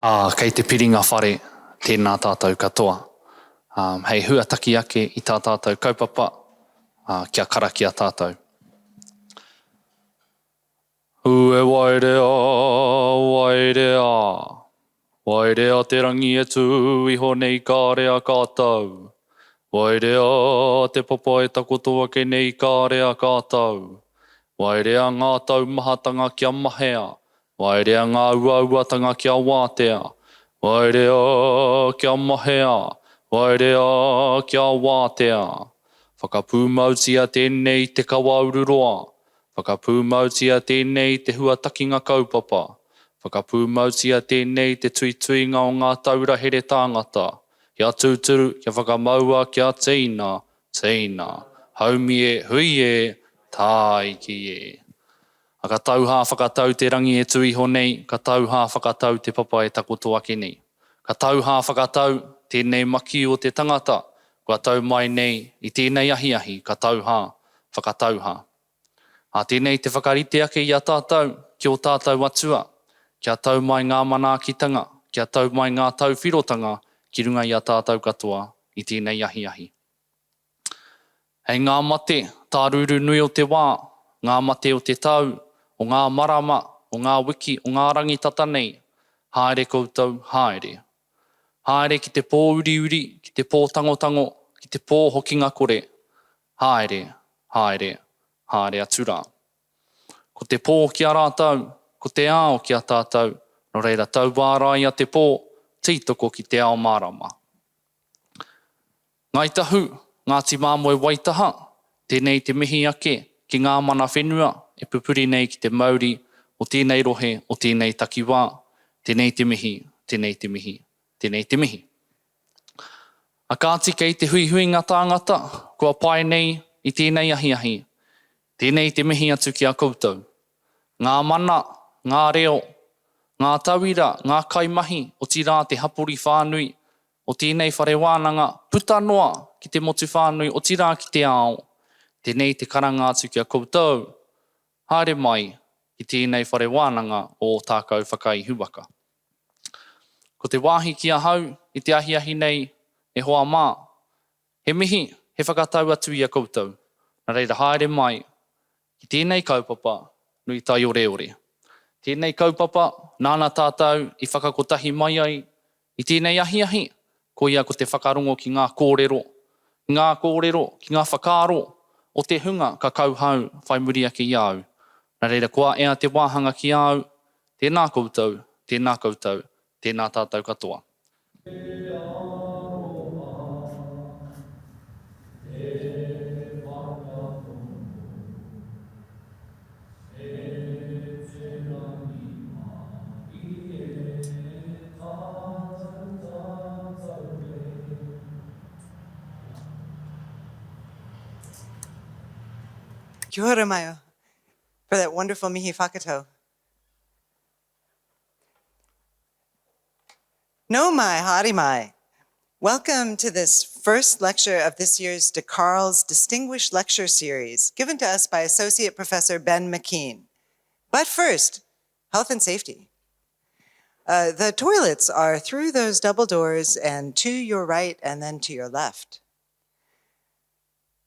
Kei te piringa whare, tēnā tātou katoa. Hei huataki ake i tā tātou kaupapa, kia karakia tātou. Ue wairea, wairea. Wairea te rangi e tū iho nei kārea kātou. Wairea te papa e takotoa ke nei kārea kātou. Wairea ngā taumahatanga kia mahea. Wairea ngā uauatanga kia wātea. Wairea kia mahea. Wairea kia wātea. Whakapūmautia tēnei te kawaururoa. Whakapūmautia tēnei te huatakinga kaupapa. Whakapūmautia tēnei te tuituinga o ngā taurahere tāngata. Kia tūturu, kia whakamaua, kia teina, teina. Haumi e, hui e, tāiki e. Ka tauha whakatau te rangi e tuiho nei, ka tauha whakatau te papa e takoto ake nei. Ka tauha whakatau tēnei maki o te tangata, kua tau mai nei i tēnei ahi, ka tauha whakatauha. Tēnei te whakarite ake i a tātou, ki o tātou atua, kia tau mai ngā manaakitanga, kia tau mai ngā tauwhirotanga, ki runga i a tātou katoa i tēnei ahi. Hei ngā mate, tā ruru nui o te wā, ngā mate o te tau, o ngā marama, o ngā wiki, o ngā rangitata nei, haere koutou, haere. Haere ki te pō uri, ki te pō tangotango, ki te pō hokinga kore, haere, haere, haere atura. Ko te pō ki a rātau, ko te ao ki a tātou, no reira tau wārai a te pō, tītoko ki te ao marama. Ngai tahu, Ngāti Māmoe Waitaha, tēnei te mihi ake, ki ngā mana whenua, e pupuri nei ki te Māori, o tēnei rohe, o tēnei takiwā, tēnei te mihi, tēnei te mihi, tēnei te mihi. Kāti kei te huihuinga tāngata, kua pai nei i tēnei ahi, tēnei te mihi atu ki a koutou. Ngā mana, ngā reo, ngā tauira, ngā kaimahi, o tirā te hapori whānui, o tēnei whare wānanga, puta noa ki te motu whānui, o tirā ki te ao, tēnei te karanga atu ki a koutou, haere mai i tēnei whare wānanga o tākau whakaihuaka. Ko te wāhi ki a hau, i te ahi nei, e hoa mā, he mihi, he whakatau atu i a koutou, nā reira haere mai, i tēnei kaupapa, nui tai ore. Tēnei kaupapa, nāna tātou i whakakotahi mai ai, i tēnei ahi, ko ia ko te whakarongo ki ngā kōrero, ki ngā whakaro, o te hunga ka kauhau whai muri ake i au. Nā reira kua ea te wāhanga ki au, tēnā koutou, tēnā tātou katoa. Kia ora mai for that wonderful mihi whakato. No mai, haere mai. Welcome to this first lecture of this year's De Carle's Distinguished Lecture Series, given to us by Associate Professor Ben McKean. But first, health and safety. The toilets are through those double doors and to your right and then to your left.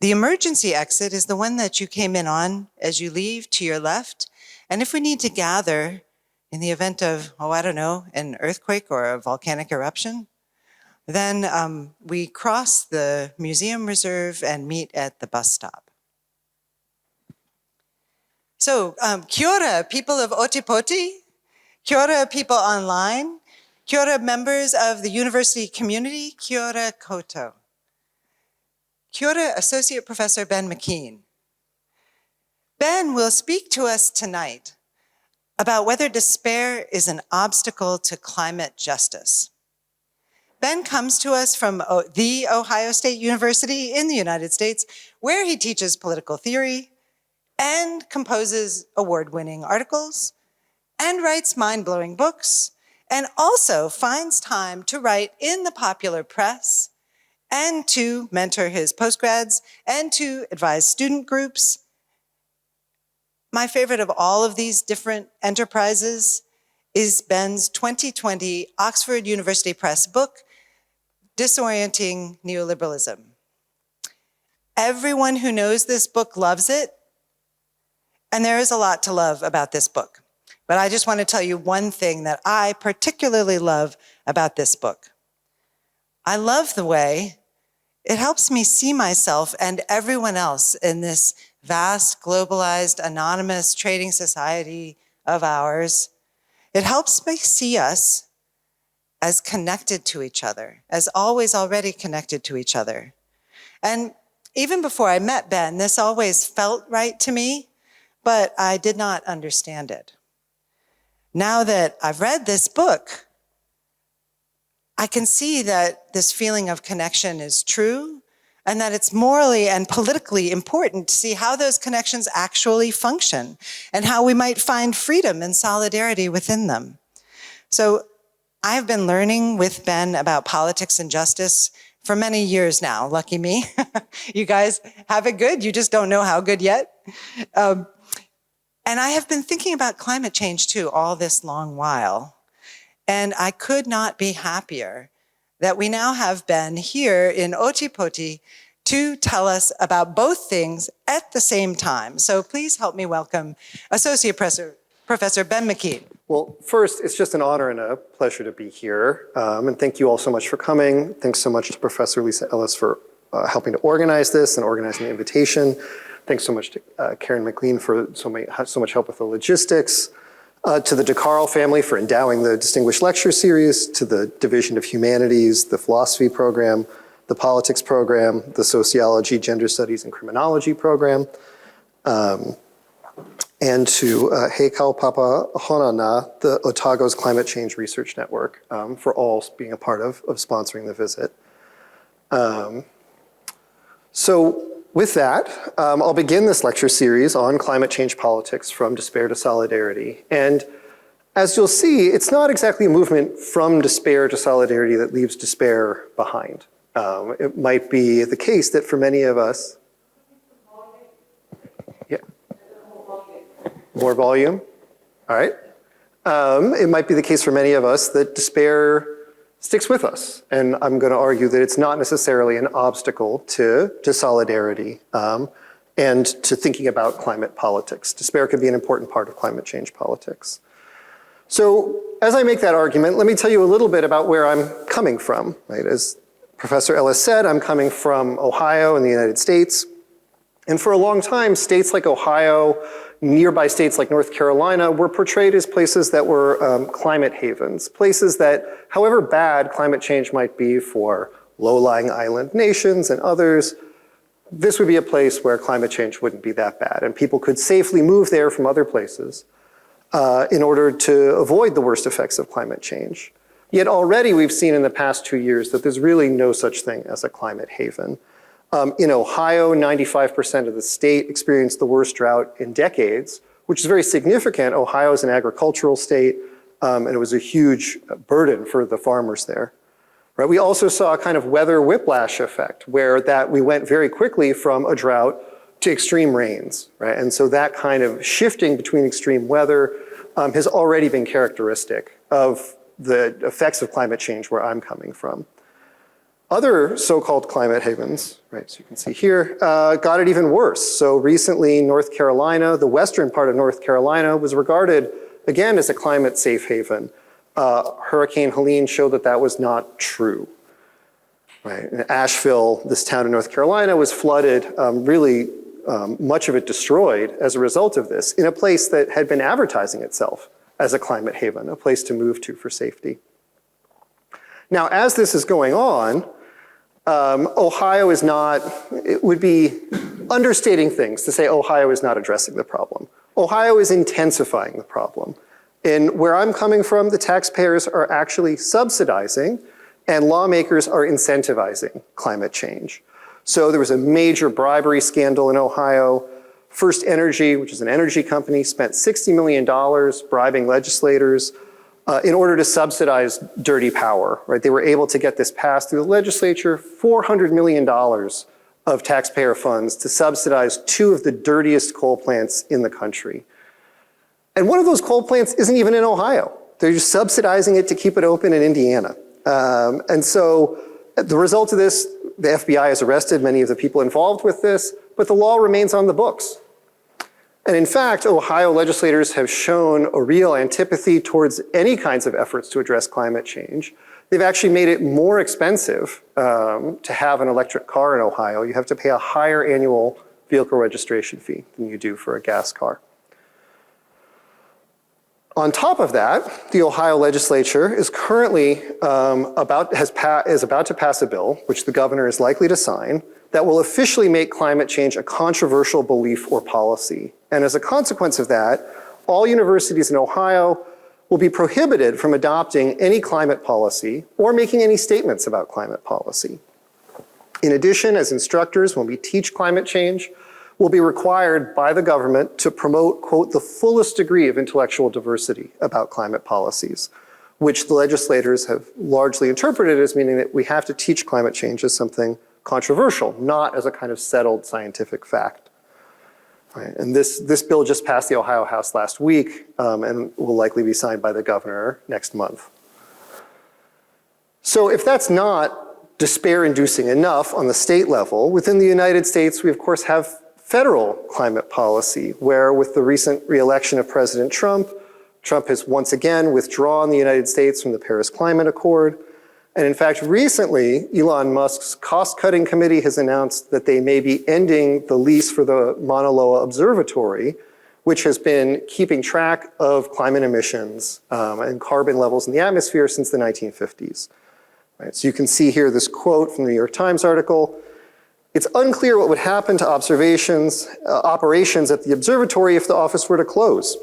The emergency exit is the one that you came in on as you leave to your left. And if we need to gather in the event of, an earthquake or a volcanic eruption, then we cross the museum reserve and meet at the bus stop. So, kia ora, people of Otipoti. Kia ora, people online. Kia ora, members of the university community. Kia ora, koto. Kia ora, Associate Professor Ben McKean. Ben will speak to us tonight about whether despair is an obstacle to climate justice. Ben comes to us from the Ohio State University in the United States, where he teaches political theory and composes award-winning articles and writes mind-blowing books, and also finds time to write in the popular press and to mentor his postgrads, and to advise student groups. My favorite of all of these different enterprises is Ben's 2020 Oxford University Press book, Disorienting Neoliberalism. Everyone who knows this book loves it, and there is a lot to love about this book. But I just want to tell you one thing that I particularly love about this book. I love the way it helps me see myself and everyone else in this vast, globalized, anonymous trading society of ours. It helps me see us as connected to each other, as always already connected to each other. And even before I met Ben, this always felt right to me, but I did not understand it. Now that I've read this book, I can see that this feeling of connection is true and that it's morally and politically important to see how those connections actually function and how we might find freedom and solidarity within them. So I've been learning with Ben about politics and justice for many years now. Lucky me. You guys have it good. You just don't know how good yet. And I have been thinking about climate change too all this long while. And I could not be happier that we now have Ben here in Otipoti to tell us about both things at the same time. So please help me welcome Associate Professor Ben McKee. Well, first, it's just an honor and a pleasure to be here. And thank you all so much for coming. Thanks so much to Professor Lisa Ellis for helping to organize this and organizing the invitation. Thanks so much to Karen McLean for so much help with the logistics. To the Carle family for endowing the Distinguished Lecture Series, to the Division of Humanities, the Philosophy program, the Politics program, the Sociology, Gender Studies, and Criminology program, and to Heikal Papa Honana, the Otago's Climate Change Research Network, for all being a part of sponsoring the visit. So with that, I'll begin this lecture series on climate change politics from despair to solidarity. And as you'll see, it's not exactly a movement from despair to solidarity that leaves despair behind. It might be the case that for many of us, yeah, more volume, all right. It might be the case for many of us that despair sticks with us. And I'm going to argue that it's not necessarily an obstacle to solidarity and to thinking about climate politics. Despair could be an important part of climate change politics. So as I make that argument, let me tell you a little bit about where I'm coming from. Right? As Professor Ellis said, I'm coming from Ohio in the United States. And for a long time, states like Ohio, nearby states like North Carolina were portrayed as places that were climate havens, places that, however bad climate change might be for low-lying island nations and others, this would be a place where climate change wouldn't be that bad. And people could safely move there from other places in order to avoid the worst effects of climate change. Yet already we've seen in the past 2 years that there's really no such thing as a climate haven. In Ohio, 95% of the state experienced the worst drought in decades, which is very significant. Ohio is an agricultural state, and it was a huge burden for the farmers there. Right? We also saw a kind of weather whiplash effect, where we went very quickly from a drought to extreme rains. Right? And so that kind of shifting between extreme weather has already been characteristic of the effects of climate change where I'm coming from. Other so-called climate havens, right, so you can see here, got it even worse. So recently, North Carolina, the western part of North Carolina was regarded, again, as a climate safe haven. Hurricane Helene showed that that was not true. Right? In Asheville, this town in North Carolina, was flooded, really much of it destroyed as a result of this, in a place that had been advertising itself as a climate haven, a place to move to for safety. Now, as this is going on, Ohio is not, it would be understating things to say Ohio is not addressing the problem. Ohio is intensifying the problem. And where I'm coming from, the taxpayers are actually subsidizing and lawmakers are incentivizing climate change. So there was a major bribery scandal in Ohio. First Energy, which is an energy company, spent $60 million bribing legislators in order to subsidize dirty power, right? They were able to get this passed through the legislature, $400 million of taxpayer funds to subsidize 2 of the dirtiest coal plants in the country. And one of those coal plants isn't even in Ohio. They're just subsidizing it to keep it open in Indiana. And so the result of this, the FBI has arrested many of the people involved with this, but the law remains on the books. And in fact, Ohio legislators have shown a real antipathy towards any kinds of efforts to address climate change. They've actually made it more expensive to have an electric car in Ohio. You have to pay a higher annual vehicle registration fee than you do for a gas car. On top of that, the Ohio legislature is currently about to pass a bill, which the governor is likely to sign, that will officially make climate change a controversial belief or policy. And as a consequence of that, all universities in Ohio will be prohibited from adopting any climate policy or making any statements about climate policy. In addition, as instructors, when we teach climate change, we'll be required by the government to promote, quote, the fullest degree of intellectual diversity about climate policies, which the legislators have largely interpreted as meaning that we have to teach climate change as something controversial, not as a kind of settled scientific fact. Right? And this bill just passed the Ohio House last week and will likely be signed by the governor next month. So if that's not despair-inducing enough on the state level, within the United States, we of course have federal climate policy, where with the recent re-election of President Trump, Trump has once again withdrawn the United States from the Paris Climate Accord. And in fact, recently, Elon Musk's cost-cutting committee has announced that they may be ending the lease for the Mauna Loa Observatory, which has been keeping track of climate emissions and carbon levels in the atmosphere since the 1950s. Right, so you can see here this quote from the New York Times article. It's unclear what would happen to operations at the observatory if the office were to close.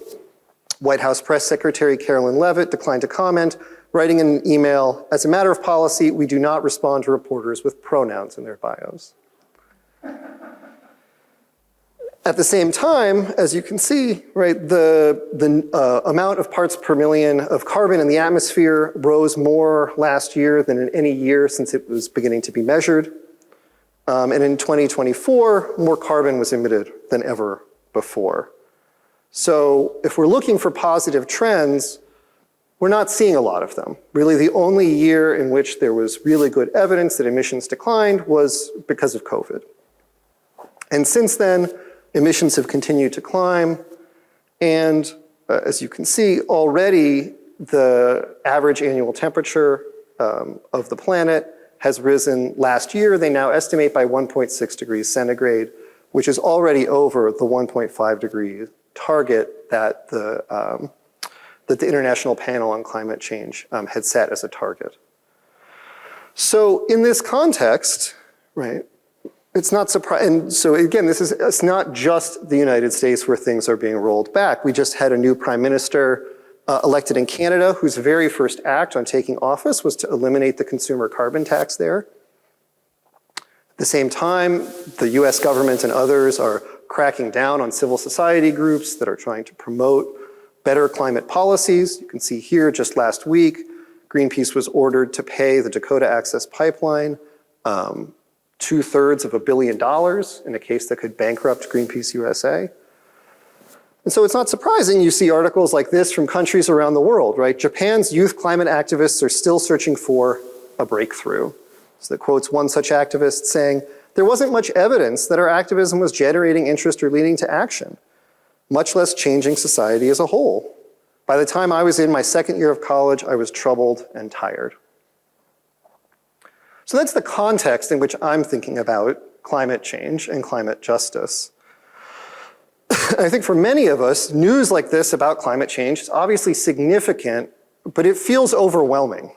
White House Press Secretary Carolyn Leavitt declined to comment, writing in an email, as a matter of policy, we do not respond to reporters with pronouns in their bios. At the same time, as you can see, right, the amount of parts per million of carbon in the atmosphere rose more last year than in any year since it was beginning to be measured. And in 2024, more carbon was emitted than ever before. So if we're looking for positive trends, we're not seeing a lot of them. Really, the only year in which there was really good evidence that emissions declined was because of COVID. And since then, emissions have continued to climb. And as you can see, already the average annual temperature of the planet has risen last year. They now estimate by 1.6 degrees centigrade, which is already over the 1.5 degree target that the International Panel on Climate Change had set as a target. So in this context, right, it's not surprising. And so again, it's not just the United States where things are being rolled back. We just had a new prime minister elected in Canada, whose very first act on taking office was to eliminate the consumer carbon tax there. At the same time, the US government and others are cracking down on civil society groups that are trying to promote better climate policies. You can see here, just last week, Greenpeace was ordered to pay the Dakota Access Pipeline 2/3 of $1 billion in a case that could bankrupt Greenpeace USA. And so it's not surprising you see articles like this from countries around the world, right? Japan's youth climate activists are still searching for a breakthrough. So that quotes one such activist saying, there wasn't much evidence that our activism was generating interest or leading to action, much less changing society as a whole. By the time I was in my second year of college, I was troubled and tired. So that's the context in which I'm thinking about climate change and climate justice. I think for many of us, news like this about climate change is obviously significant, but it feels overwhelming,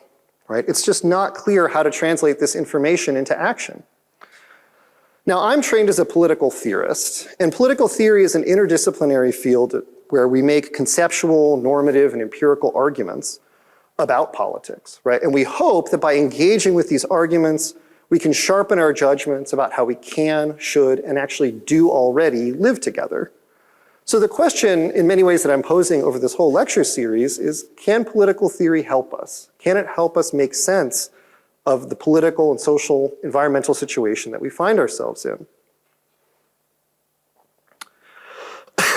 right? It's just not clear how to translate this information into action. Now, I'm trained as a political theorist, and political theory is an interdisciplinary field where we make conceptual, normative, and empirical arguments about politics, right? And we hope that by engaging with these arguments, we can sharpen our judgments about how we can, should, and actually do already live together. So the question, in many ways, that I'm posing over this whole lecture series is, can political theory help us? Can it help us make sense of the political and social environmental situation that we find ourselves in?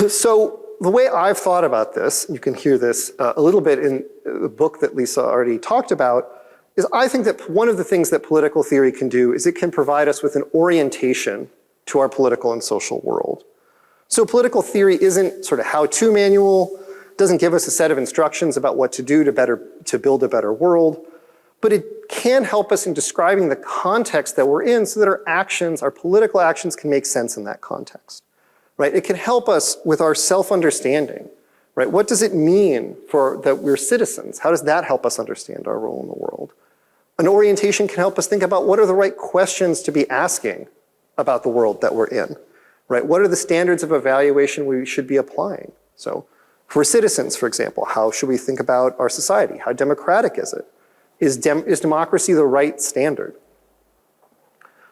So the way I've thought about this, you can hear this a little bit in the book that Lisa already talked about, is I think that one of the things that political theory can do is it can provide us with an orientation to our political and social world. So political theory isn't sort of how-to manual, doesn't give us a set of instructions about what to do to build a better world, but it can help us in describing the context that we're in so that our actions, our political actions, can make sense in that context, right? It can help us with our self-understanding, right? What does it mean that we're citizens? How does that help us understand our role in the world? An orientation can help us think about what are the right questions to be asking about the world that we're in, right? What are the standards of evaluation we should be applying? So for citizens, for example, how should we think about our society? How democratic is it? Is democracy the right standard?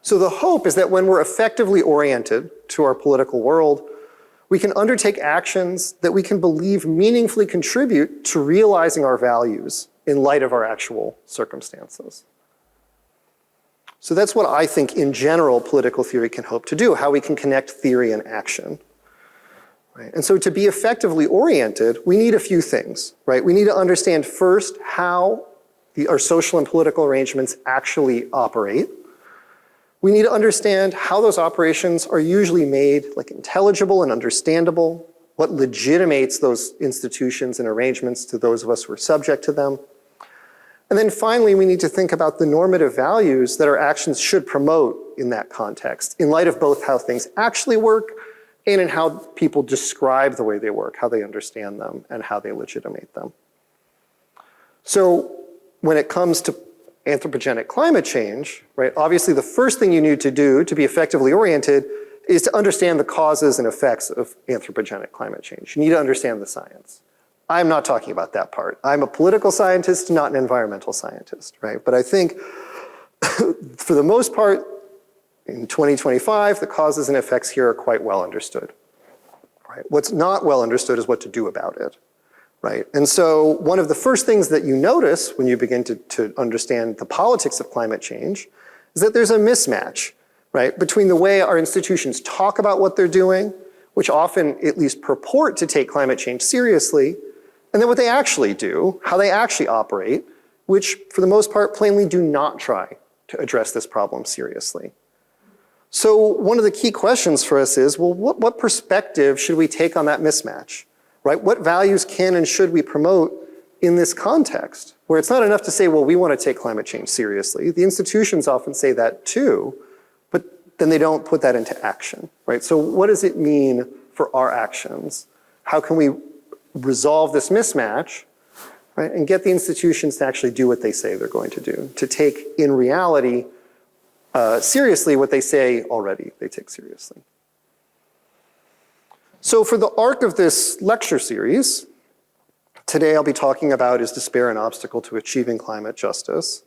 So the hope is that when we're effectively oriented to our political world, we can undertake actions that we can believe meaningfully contribute to realizing our values in light of our actual circumstances. So that's what I think in general political theory can hope to do, how we can connect theory and action. Right? And so to be effectively oriented, we need a few things, right? We need to understand first how our social and political arrangements actually operate. We need to understand how those operations are usually made like intelligible and understandable, what legitimates those institutions and arrangements to those of us who are subject to them. And then finally, we need to think about the normative values that our actions should promote in that context, in light of both how things actually work and in how people describe the way they work, how they understand them, and how they legitimate them. So when it comes to anthropogenic climate change, right, obviously the first thing you need to do to be effectively oriented is to understand the causes and effects of anthropogenic climate change. You need to understand the science. I'm not talking about that part. I'm a political scientist, not an environmental scientist, right? But I think for the most part, in 2025, the causes and effects here are quite well understood, right? What's not well understood is what to do about it, right? And so one of the first things that you notice when you begin to understand the politics of climate change is that there's a mismatch, right, between the way our institutions talk about what they're doing, which often at least purport to take climate change seriously, and then what they actually do, how they actually operate, which for the most part plainly do not try to address this problem seriously. So one of the key questions for us is, well, what perspective should we take on that mismatch, right? What values can and should we promote in this context, where it's not enough to say, well, we want to take climate change seriously. The institutions often say that too, but then they don't put that into action, right? So what does it mean for our actions? How can we resolve this mismatch, right, and get the institutions to actually do what they say they're going to do, to take in reality seriously what they say already they take seriously. So for the arc of this lecture series, today I'll be talking about is despair an obstacle to achieving climate justice?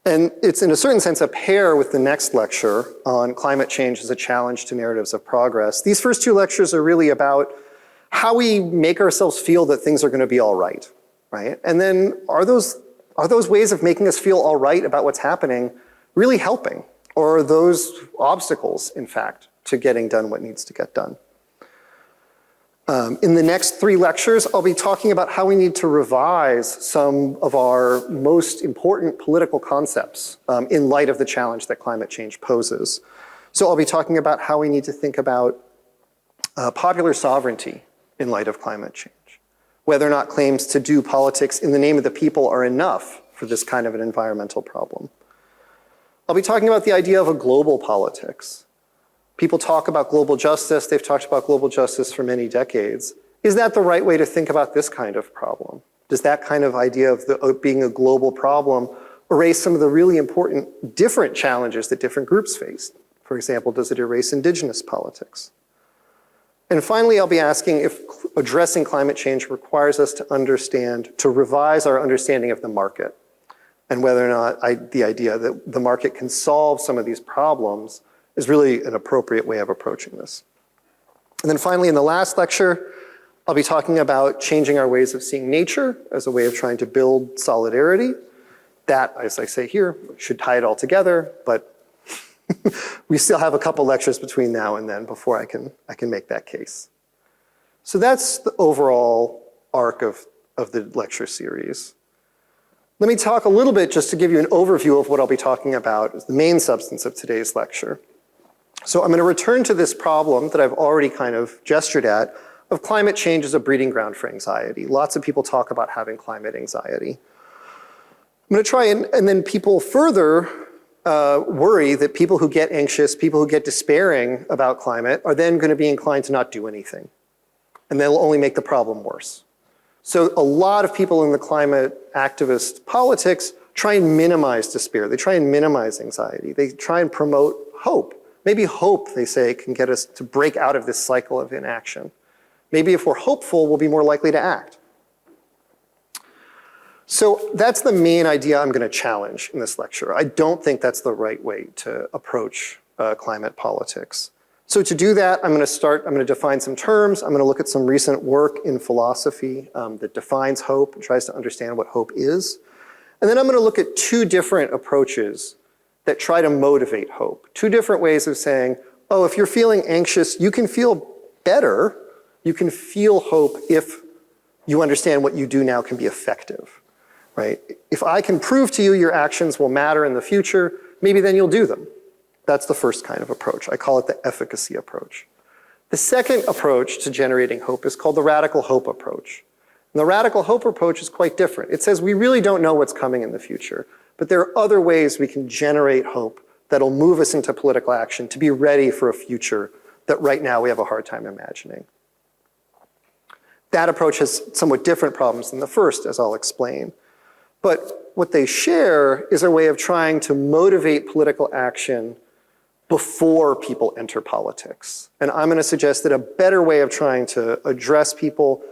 And it's in a certain sense a pair with the next lecture on climate change as a challenge to narratives of progress. These first two lectures are really about how we make ourselves feel that things are going to be all right, right? And then are those ways of making us feel all right about what's happening really helping? Or are those obstacles, in fact, to getting done what needs to get done? In the next three lectures, I'll be talking about how we need to revise some of our most important political concepts in light of the challenge that climate change poses. So I'll be talking about how we need to think about popular sovereignty in light of climate change, whether or not claims to do politics in the name of the people are enough for this kind of an environmental problem. I'll be talking about the idea of a global politics. People talk about global justice. They've talked about global justice for many decades. Is that the right way to think about this kind of problem? Does that kind of idea of being a global problem erase some of the really important different challenges that different groups face? For example, does it erase indigenous politics? And finally, I'll be asking if addressing climate change requires us to revise our understanding of the market, and whether or not the idea that the market can solve some of these problems is really an appropriate way of approaching this. And then finally, in the last lecture, I'll be talking about changing our ways of seeing nature as a way of trying to build solidarity. That, as I say here, should tie it all together, but we still have a couple lectures between now and then before I can make that case. So that's the overall arc of the lecture series. Let me talk a little bit just to give you an overview of what I'll be talking about as the main substance of today's lecture. So I'm going to return to this problem that I've already kind of gestured at of climate change as a breeding ground for anxiety. Lots of people talk about having climate anxiety. I'm going to try and then people further worry that people who get anxious, people who get despairing about climate are then going to be inclined to not do anything. And they'll only make the problem worse. So a lot of people in the climate activist politics try and minimize despair. They try and minimize anxiety. They try and promote hope. Maybe hope, they say, can get us to break out of this cycle of inaction. Maybe if we're hopeful, we'll be more likely to act. So that's the main idea I'm going to challenge in this lecture. I don't think that's the right way to approach climate politics. So to do that, I'm going to define some terms. I'm going to look at some recent work in philosophy that defines hope and tries to understand what hope is. And then I'm going to look at two different approaches that try to motivate hope. Two different ways of saying, oh, if you're feeling anxious, you can feel better. You can feel hope if you understand what you do now can be effective, right? If I can prove to you your actions will matter in the future, maybe then you'll do them. That's the first kind of approach. I call it the efficacy approach. The second approach to generating hope is called the radical hope approach. And the radical hope approach is quite different. It says we really don't know what's coming in the future, but there are other ways we can generate hope that'll move us into political action to be ready for a future that right now we have a hard time imagining. That approach has somewhat different problems than the first, as I'll explain. But what they share is a way of trying to motivate political action before people enter politics. And I'm going to suggest that a better way of trying to address people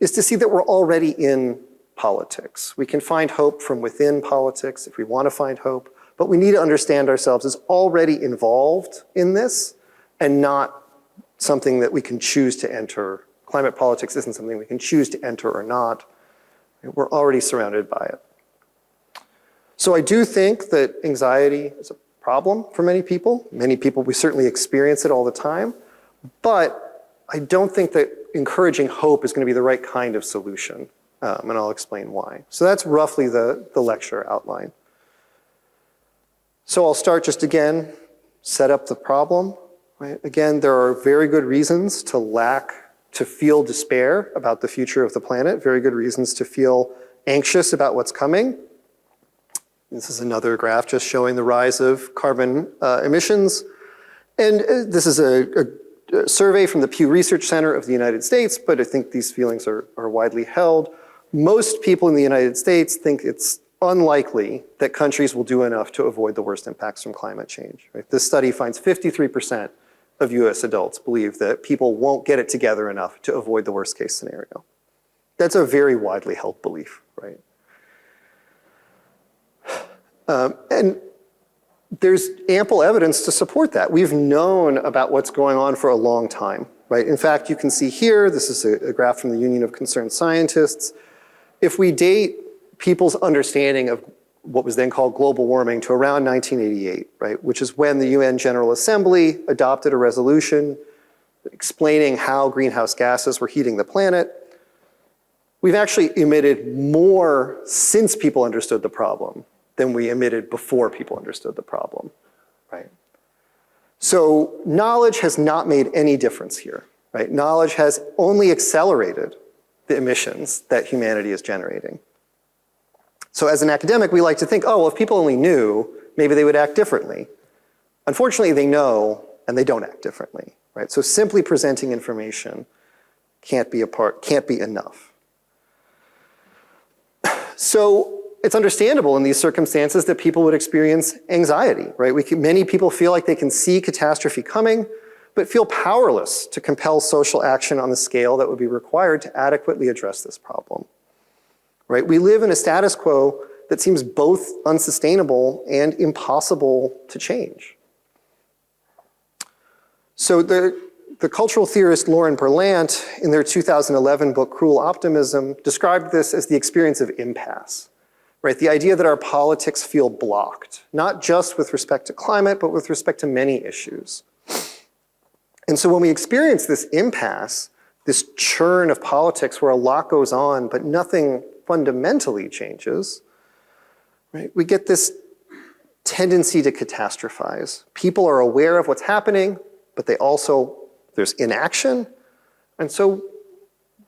is to see that we're already in politics. We can find hope from within politics if we want to find hope, but we need to understand ourselves as already involved in this and not something that we can choose to enter. Climate politics isn't something we can choose to enter or not. We're already surrounded by it. So I do think that anxiety is a problem for many people. Many people, we certainly experience it all the time. But I don't think that encouraging hope is going to be the right kind of solution. And I'll explain why. So that's roughly the lecture outline. So I'll start just again, set up the problem. Right? Again, there are very good reasons to feel despair about the future of the planet, very good reasons to feel anxious about what's coming. This is another graph just showing the rise of carbon emissions. And this is a survey from the Pew Research Center of the United States, but I think these feelings are widely held. Most people in the United States think it's unlikely that countries will do enough to avoid the worst impacts from climate change. Right? This study finds 53% of US adults believe that people won't get it together enough to avoid the worst case scenario. That's a very widely held belief, right? And there's ample evidence to support that. We've known about what's going on for a long time, right? In fact, you can see here, this is a graph from the Union of Concerned Scientists. If we date people's understanding of what was then called global warming to around 1988, right, which is when the UN General Assembly adopted a resolution explaining how greenhouse gases were heating the planet, we've actually emitted more since people understood the problem than we emitted before people understood the problem, right? So knowledge has not made any difference here, right? Knowledge has only accelerated the emissions that humanity is generating. So as an academic, we like to think, oh, well, if people only knew, maybe they would act differently. Unfortunately, they know and they don't act differently, right? So simply presenting information can't be enough. So it's understandable in these circumstances that people would experience anxiety, right? Many people feel like they can see catastrophe coming, but feel powerless to compel social action on the scale that would be required to adequately address this problem, right? We live in a status quo that seems both unsustainable and impossible to change. So the cultural theorist Lauren Berlant, in their 2011 book, Cruel Optimism, described this as the experience of impasse. Right, the idea that our politics feel blocked, not just with respect to climate, but with respect to many issues. And so when we experience this impasse, this churn of politics where a lot goes on, but nothing fundamentally changes, right? We get this tendency to catastrophize. People are aware of what's happening, but there's inaction. And so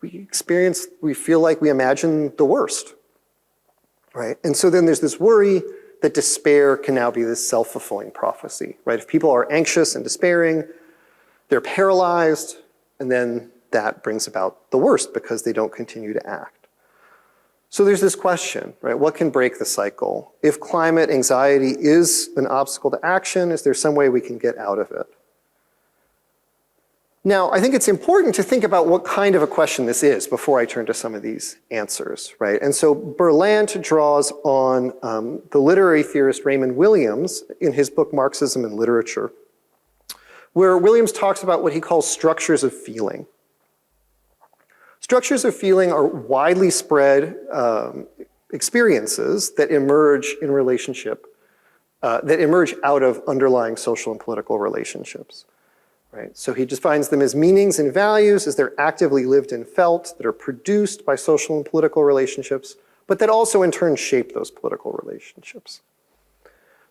we feel like we imagine the worst, right? And so then there's this worry that despair can now be this self-fulfilling prophecy, right? If people are anxious and despairing, they're paralyzed, and then that brings about the worst because they don't continue to act. So there's this question, right? What can break the cycle? If climate anxiety is an obstacle to action, is there some way we can get out of it? Now, I think it's important to think about what kind of a question this is before I turn to some of these answers, right? And so Berlant draws on the literary theorist Raymond Williams in his book Marxism and Literature, where Williams talks about what he calls structures of feeling. Structures of feeling are widely spread experiences that emerge in relationship, that emerge out of underlying social and political relationships. Right? So he defines them as meanings and values as they're actively lived and felt, that are produced by social and political relationships, but that also in turn shape those political relationships.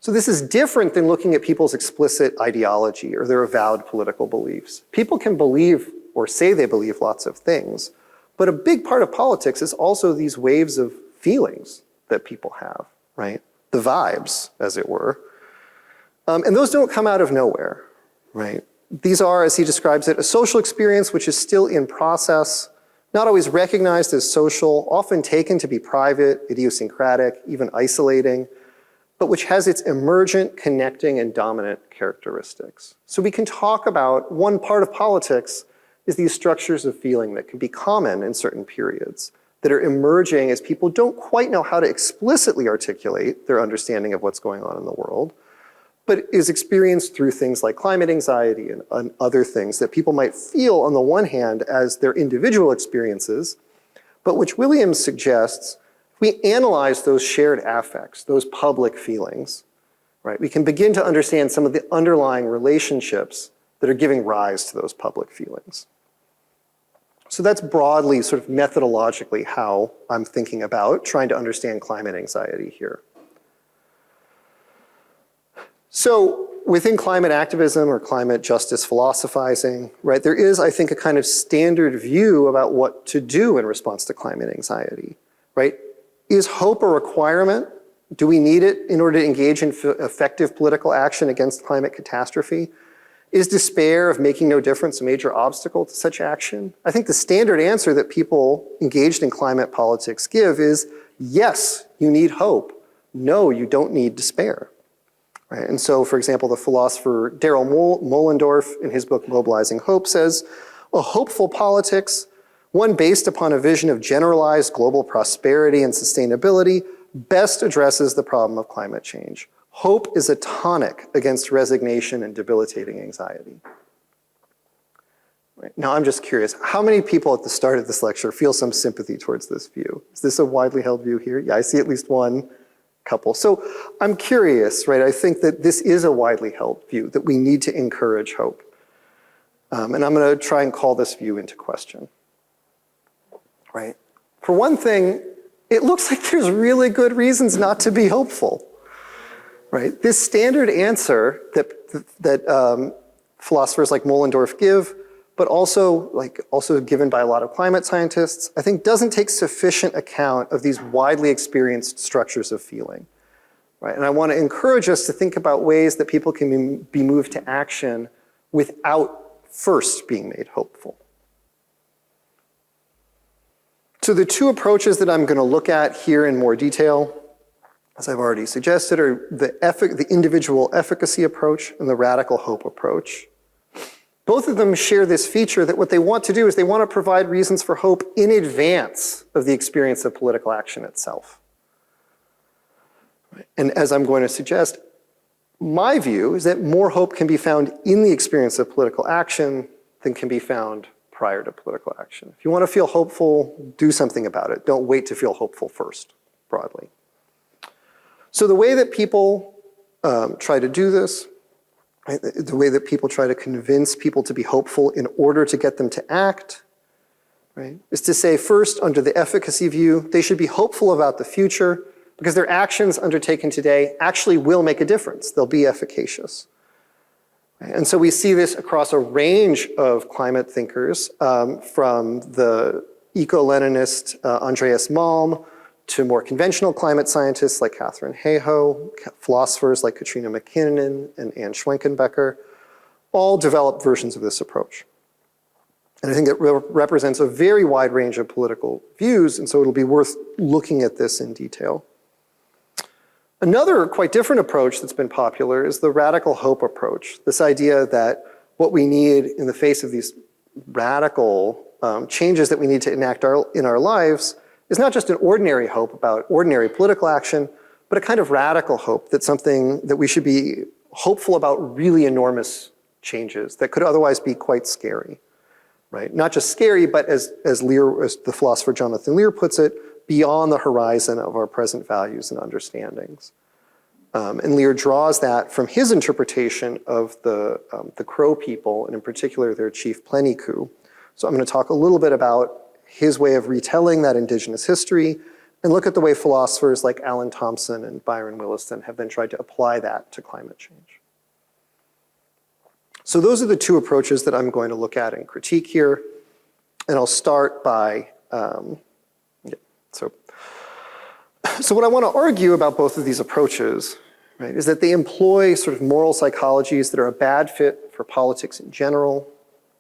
So this is different than looking at people's explicit ideology or their avowed political beliefs. People can believe or say they believe lots of things, but a big part of politics is also these waves of feelings that people have, right? The vibes, as it were. And those don't come out of nowhere, right? These are, as he describes it, a social experience which is still in process, not always recognized as social, often taken to be private, idiosyncratic, even isolating, but which has its emergent, connecting, and dominant characteristics. So we can talk about one part of politics is these structures of feeling that can be common in certain periods, that are emerging as people don't quite know how to explicitly articulate their understanding of what's going on in the world, but is experienced through things like climate anxiety and other things that people might feel on the one hand as their individual experiences, but which Williams suggests, if we analyze those shared affects, those public feelings, right, we can begin to understand some of the underlying relationships that are giving rise to those public feelings. So that's broadly, sort of methodologically, how I'm thinking about trying to understand climate anxiety here. So within climate activism or climate justice philosophizing, right, there is, I think, a kind of standard view about what to do in response to climate anxiety, right? Is hope a requirement? Do we need it in order to engage in effective political action against climate catastrophe? Is despair of making no difference a major obstacle to such action? I think the standard answer that people engaged in climate politics give is, yes, you need hope. No, you don't need despair. Right? And so, for example, the philosopher Daryl Moellendorf in his book Mobilizing Hope says, a hopeful politics, one based upon a vision of generalized global prosperity and sustainability, best addresses the problem of climate change. Hope is a tonic against resignation and debilitating anxiety. Right? Now, I'm just curious, how many people at the start of this lecture feel some sympathy towards this view? Is this a widely held view here? Yeah, I see at least one couple. So I'm curious, right? I think that this is a widely held view, that we need to encourage hope. And I'm going to try and call this view into question, right? For one thing, it looks like there's really good reasons not to be hopeful, right? This standard answer that philosophers like Moellendorf give, but also given by a lot of climate scientists, I think doesn't take sufficient account of these widely experienced structures of feeling, right? And I want to encourage us to think about ways that people can be moved to action without first being made hopeful. So the two approaches that I'm going to look at here in more detail, as I've already suggested, are the individual efficacy approach and the radical hope approach. Both of them share this feature that what they want to do is they want to provide reasons for hope in advance of the experience of political action itself. And as I'm going to suggest, my view is that more hope can be found in the experience of political action than can be found prior to political action. If you want to feel hopeful, do something about it. Don't wait to feel hopeful first, broadly. So the way that people try to do this, right, the way that people try to convince people to be hopeful in order to get them to act, right, is to say first, under the efficacy view, they should be hopeful about the future because their actions undertaken today actually will make a difference. They'll be efficacious. And so we see this across a range of climate thinkers, from the eco-Leninist Andreas Malm to more conventional climate scientists like Katherine Hayhoe, philosophers like Katrina McKinnon and Anne Schwenkenbecker, all developed versions of this approach. And I think it represents a very wide range of political views, and so it'll be worth looking at this in detail. Another quite different approach that's been popular is the radical hope approach. This idea that what we need in the face of these radical changes that we need to enact in our lives is not just an ordinary hope about ordinary political action, but a kind of radical hope that something that we should be hopeful about really enormous changes that could otherwise be quite scary, right? Not just scary, but as the philosopher Jonathan Lear puts it, beyond the horizon of our present values and understandings. And Lear draws that from his interpretation of the Crow people, and in particular their chief Pleniku. So I'm going to talk a little bit about his way of retelling that indigenous history and look at the way philosophers like Alan Thompson and Byron Williston have then tried to apply that to climate change. So those are the two approaches that I'm going to look at and critique here. And I'll start by, So what I want to argue about both of these approaches, right, is that they employ sort of moral psychologies that are a bad fit for politics in general,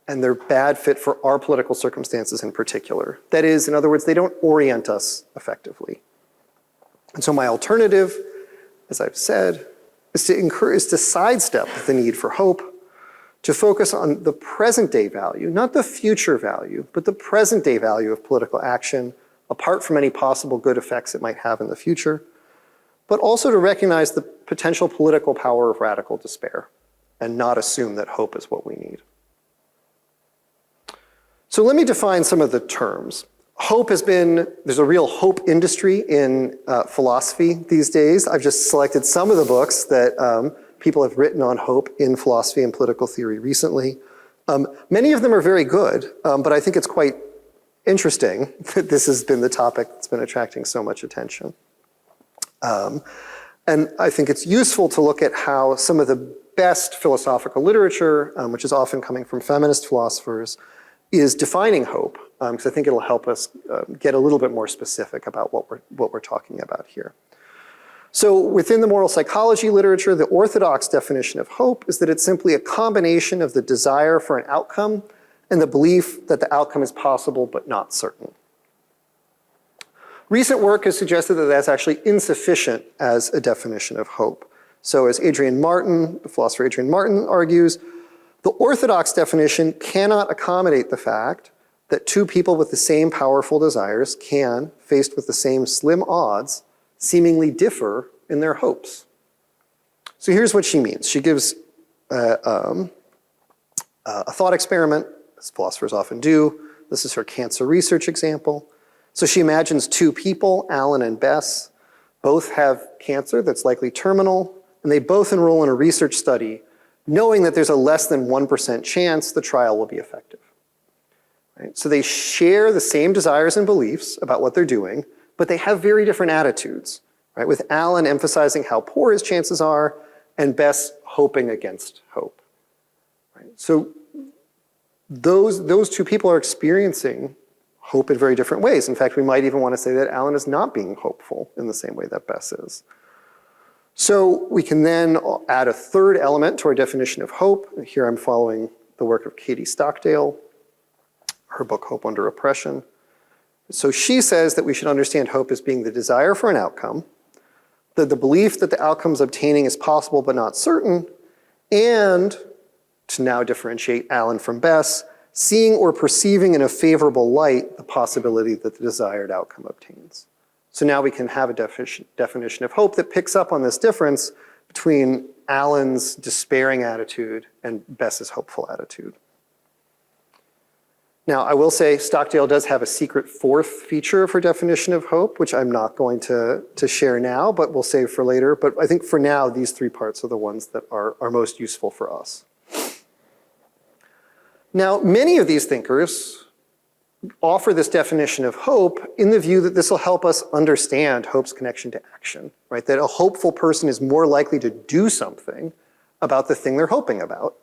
and they're bad fit for our political circumstances in particular. That is, in other words, they don't orient us effectively. And so my alternative, as I've said, is to sidestep the need for hope, to focus on the present day value, not the future value, but the present day value of political action, apart from any possible good effects it might have in the future, but also to recognize the potential political power of radical despair and not assume that hope is what we need. So let me define some of the terms. Hope there's a real hope industry in philosophy these days. I've just selected some of the books that people have written on hope in philosophy and political theory recently. Many of them are very good, but I think it's quite interesting that this has been the topic that's been attracting so much attention. And I think it's useful to look at how some of the best philosophical literature, which is often coming from feminist philosophers, is defining hope, because I think it'll help us get a little bit more specific about what we're talking about here. So within the moral psychology literature, the orthodox definition of hope is that it's simply a combination of the desire for an outcome and the belief that the outcome is possible but not certain. Recent work has suggested that that's actually insufficient as a definition of hope. So as the philosopher Adrian Martin argues, the orthodox definition cannot accommodate the fact that two people with the same powerful desires can, faced with the same slim odds, seemingly differ in their hopes. So here's what she means. She gives a thought experiment, as philosophers often do. This is her cancer research example. So she imagines two people, Alan and Bess, both have cancer that's likely terminal, and they both enroll in a research study knowing that there's a less than 1% chance the trial will be effective. Right? So they share the same desires and beliefs about what they're doing, but they have very different attitudes, right? With Alan emphasizing how poor his chances are, and Bess hoping against hope. Right? So those two people are experiencing hope in very different ways. In fact, we might even want to say that Alan is not being hopeful in the same way that Bess is. So we can then add a third element to our definition of hope. Here I'm following the work of Katie Stockdale, her book Hope Under Oppression. So she says that we should understand hope as being the desire for an outcome, the belief that the outcome's obtaining is possible but not certain, and to now differentiate Alan from Bess, seeing or perceiving in a favorable light the possibility that the desired outcome obtains. So now we can have a definition of hope that picks up on this difference between Alan's despairing attitude and Bess's hopeful attitude. Now, I will say Stockdale does have a secret fourth feature of her definition of hope, which I'm not going to share now, but we'll save for later. But I think for now, these three parts are the ones that are most useful for us. Now, many of these thinkers offer this definition of hope in the view that this will help us understand hope's connection to action, right? That a hopeful person is more likely to do something about the thing they're hoping about.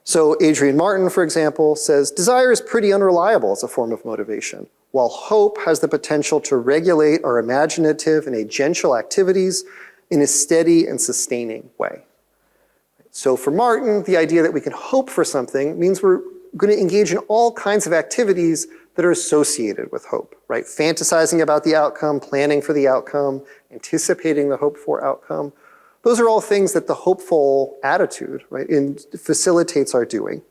So Adrian Martin, for example, says, desire is pretty unreliable as a form of motivation, while hope has the potential to regulate our imaginative and agential activities in a steady and sustaining way. So for Martin, the idea that we can hope for something means we're going to engage in all kinds of activities that are associated with hope, right? Fantasizing about the outcome, planning for the outcome, anticipating the hoped for outcome. Those are all things that the hopeful attitude, right, facilitates our doing.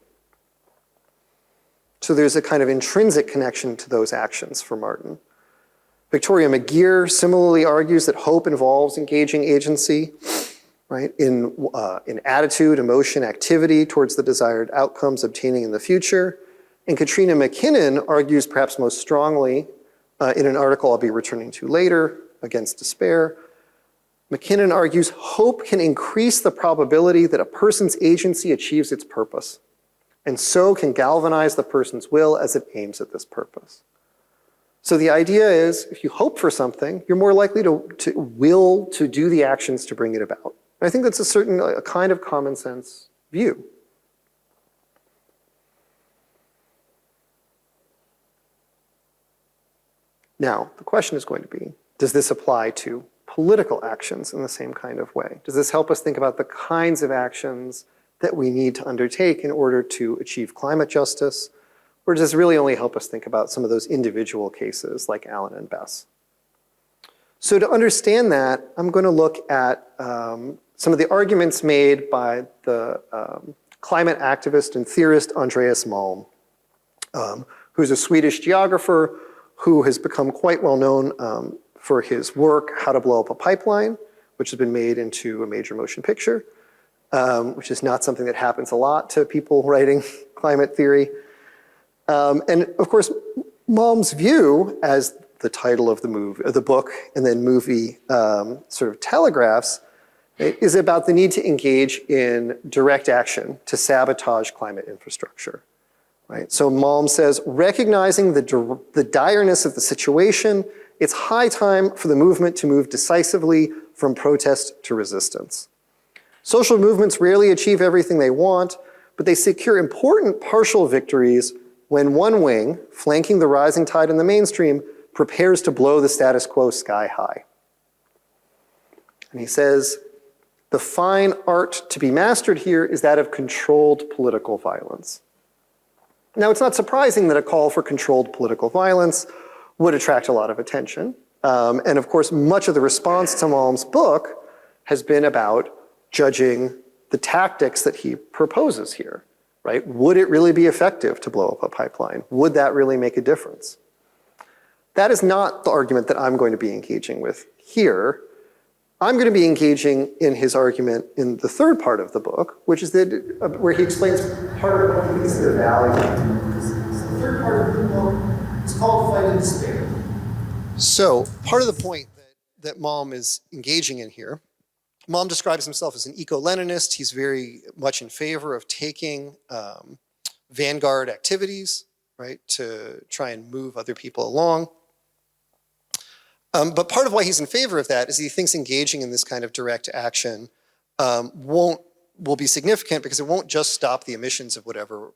So there's a kind of intrinsic connection to those actions for Martin. Victoria McGeer similarly argues that hope involves engaging agency, right, in attitude, emotion, activity towards the desired outcomes obtaining in the future. And Katrina McKinnon argues perhaps most strongly in an article I'll be returning to later, Against Despair. McKinnon argues hope can increase the probability that a person's agency achieves its purpose, and so can galvanize the person's will as it aims at this purpose. So the idea is, if you hope for something, you're more likely to will to do the actions to bring it about. And I think that's a kind of common sense view. Now, the question is going to be, does this apply to political actions in the same kind of way? Does this help us think about the kinds of actions that we need to undertake in order to achieve climate justice? Or does this really only help us think about some of those individual cases like Allen and Bess? So to understand that, I'm going to look at some of the arguments made by the climate activist and theorist Andreas Malm, who's a Swedish geographer who has become quite well known for his work, How to Blow Up a Pipeline, which has been made into a major motion picture, which is not something that happens a lot to people writing climate theory. And of course, Malm's view, as the title of the book and then movie sort of telegraphs, is about the need to engage in direct action to sabotage climate infrastructure. Right? So Malm says, recognizing the direness of the situation, it's high time for the movement to move decisively from protest to resistance. Social movements rarely achieve everything they want, but they secure important partial victories when one wing, flanking the rising tide in the mainstream, prepares to blow the status quo sky high. And he says, the fine art to be mastered here is that of controlled political violence. Now, it's not surprising that a call for controlled political violence would attract a lot of attention. And of course, much of the response to Malm's book has been about judging the tactics that he proposes here, right? Would it really be effective to blow up a pipeline? Would that really make a difference? That is not the argument that I'm going to be engaging with here. I'm going to be engaging in his argument in the third part of the book, which is that where he explains part of what he thinks their value. The third part of the book is called Fighting Despair. So part of the point that Malm is engaging in here, Malm describes himself as an eco-Leninist. He's very much in favor of taking vanguard activities, right, to try and move other people along. But part of why he's in favor of that is he thinks engaging in this kind of direct action will be significant because it won't just stop the emissions of whatever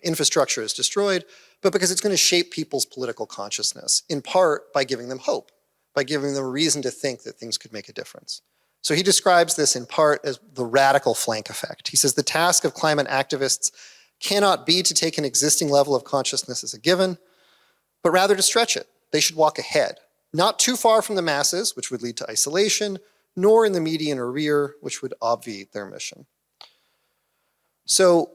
infrastructure is destroyed, but because it's going to shape people's political consciousness, in part by giving them hope, by giving them a reason to think that things could make a difference. So he describes this in part as the radical flank effect. He says the task of climate activists cannot be to take an existing level of consciousness as a given, but rather to stretch it. They should walk ahead. Not too far from the masses, which would lead to isolation, nor in the median or rear, which would obviate their mission. So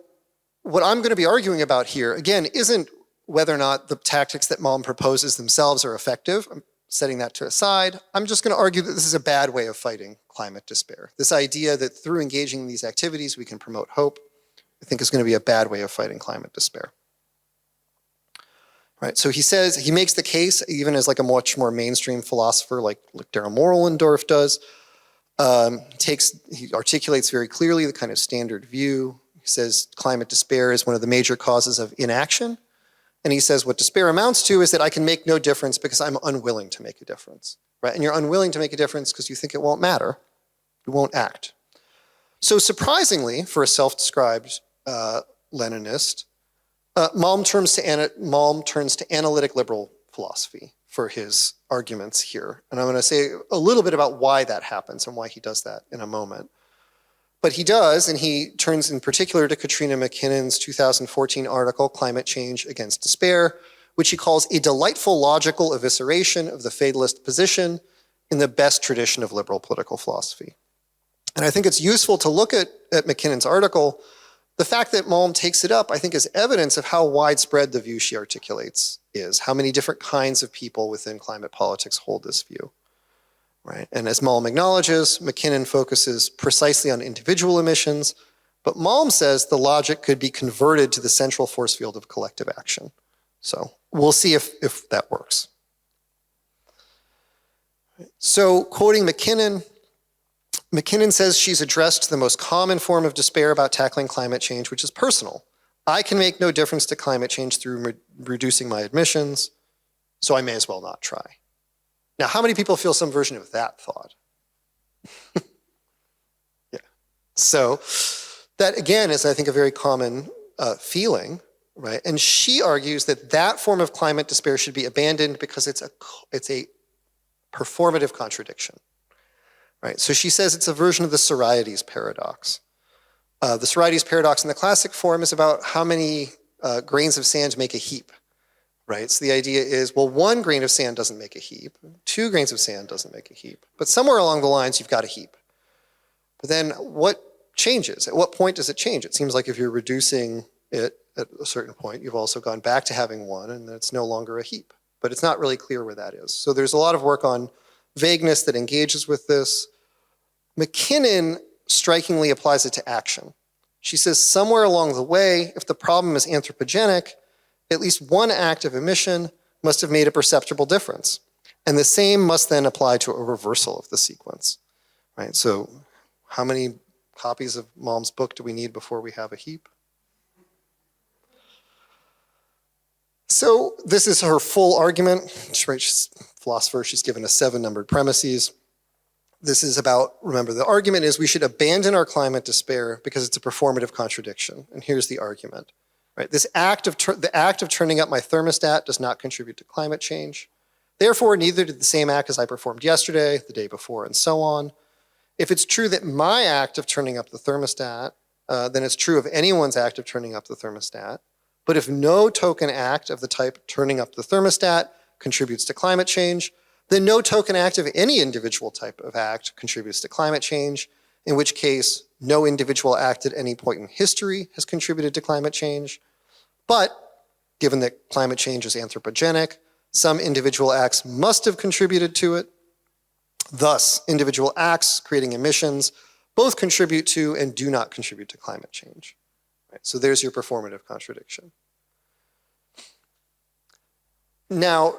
what I'm going to be arguing about here, again, isn't whether or not the tactics that Malm proposes themselves are effective. I'm setting that to aside. I'm just going to argue that this is a bad way of fighting climate despair. This idea that through engaging in these activities, we can promote hope, I think is going to be a bad way of fighting climate despair. Right, so he says, he makes the case, even as like a much more mainstream philosopher like Daryl Morelandorf does. He articulates very clearly the kind of standard view. He says climate despair is one of the major causes of inaction, And he says what despair amounts to is that I can make no difference because I'm unwilling to make a difference, right? And you're unwilling to make a difference because you think it won't matter. You won't act. So surprisingly, for a self-described Leninist, Malm turns to analytic liberal philosophy for his arguments here. And I'm going to say a little bit about why that happens and why he does that in a moment. But he does, and he turns in particular to Katrina McKinnon's 2014 article, Climate Change Against Despair, which he calls a delightful logical evisceration of the fatalist position in the best tradition of liberal political philosophy. And I think it's useful to look at McKinnon's article. The fact that Malm takes it up, I think, is evidence of how widespread the view she articulates is, how many different kinds of people within climate politics hold this view, right? And as Malm acknowledges, McKinnon focuses precisely on individual emissions, but Malm says the logic could be converted to the central force field of collective action. So we'll see if that works. So quoting McKinnon, McKinnon says she's addressed the most common form of despair about tackling climate change, which is personal. I can make no difference to climate change through reducing my emissions, so I may as well not try. Now, how many people feel some version of that thought? Yeah. So that, again, is, I think, a very common feeling, right? And she argues that that form of climate despair should be abandoned because it's a performative contradiction. Right, so she says it's a version of the Sorites paradox. The Sorites paradox in the classic form is about how many grains of sand make a heap. Right, so the idea is, well, 1 grain of sand doesn't make a heap, 2 grains of sand doesn't make a heap, but somewhere along the lines you've got a heap. But then what changes? At what point does it change? It seems like if you're reducing it at a certain point, you've also gone back to having 1 and it's no longer a heap. But it's not really clear where that is. So there's a lot of work on vagueness that engages with this. McKinnon strikingly applies it to action. She says somewhere along the way, if the problem is anthropogenic, at least one act of emission must have made a perceptible difference. And the same must then apply to a reversal of the sequence. Right? So how many copies of Malm's book do we need before we have a heap? So this is her full argument. She's a philosopher. She's given us 7 numbered premises. This is about, remember, the argument is we should abandon our climate despair because it's a performative contradiction. And here's the argument. Right? The act of turning up my thermostat does not contribute to climate change. Therefore, neither did the same act as I performed yesterday, the day before, and so on. If it's true that my act of turning up the thermostat, then it's true of anyone's act of turning up the thermostat. But if no token act of the type turning up the thermostat contributes to climate change, then no token act of any individual type of act contributes to climate change, in which case no individual act at any point in history has contributed to climate change. But given that climate change is anthropogenic, some individual acts must have contributed to it. Thus, individual acts creating emissions both contribute to and do not contribute to climate change. Right? So there's your performative contradiction. Now,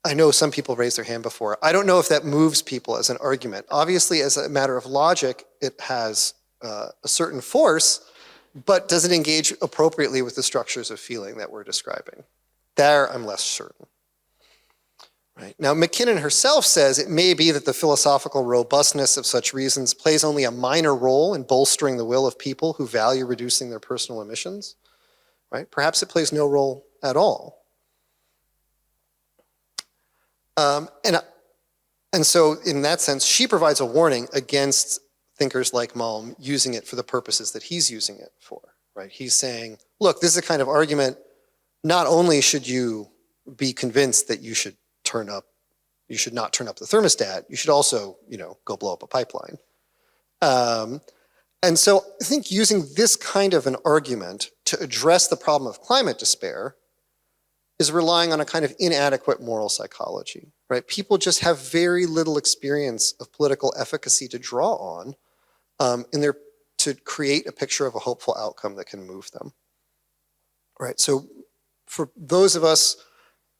I know some people raised their hand before. I don't know if that moves people as an argument. Obviously, as a matter of logic, it has a certain force, but does it engage appropriately with the structures of feeling that we're describing? There, I'm less certain. Right. Now, McKinnon herself says it may be that the philosophical robustness of such reasons plays only a minor role in bolstering the will of people who value reducing their personal emissions. Right? Perhaps it plays no role at all. And so in that sense, she provides a warning against thinkers like Malm using it for the purposes that he's using it for, right? He's saying, look, this is a kind of argument, not only should you be convinced that you should not turn up the thermostat, you should also, go blow up a pipeline. And so I think using this kind of an argument to address the problem of climate despair is relying on a kind of inadequate moral psychology, right? People just have very little experience of political efficacy to draw on to create a picture of a hopeful outcome that can move them, right? So for those of us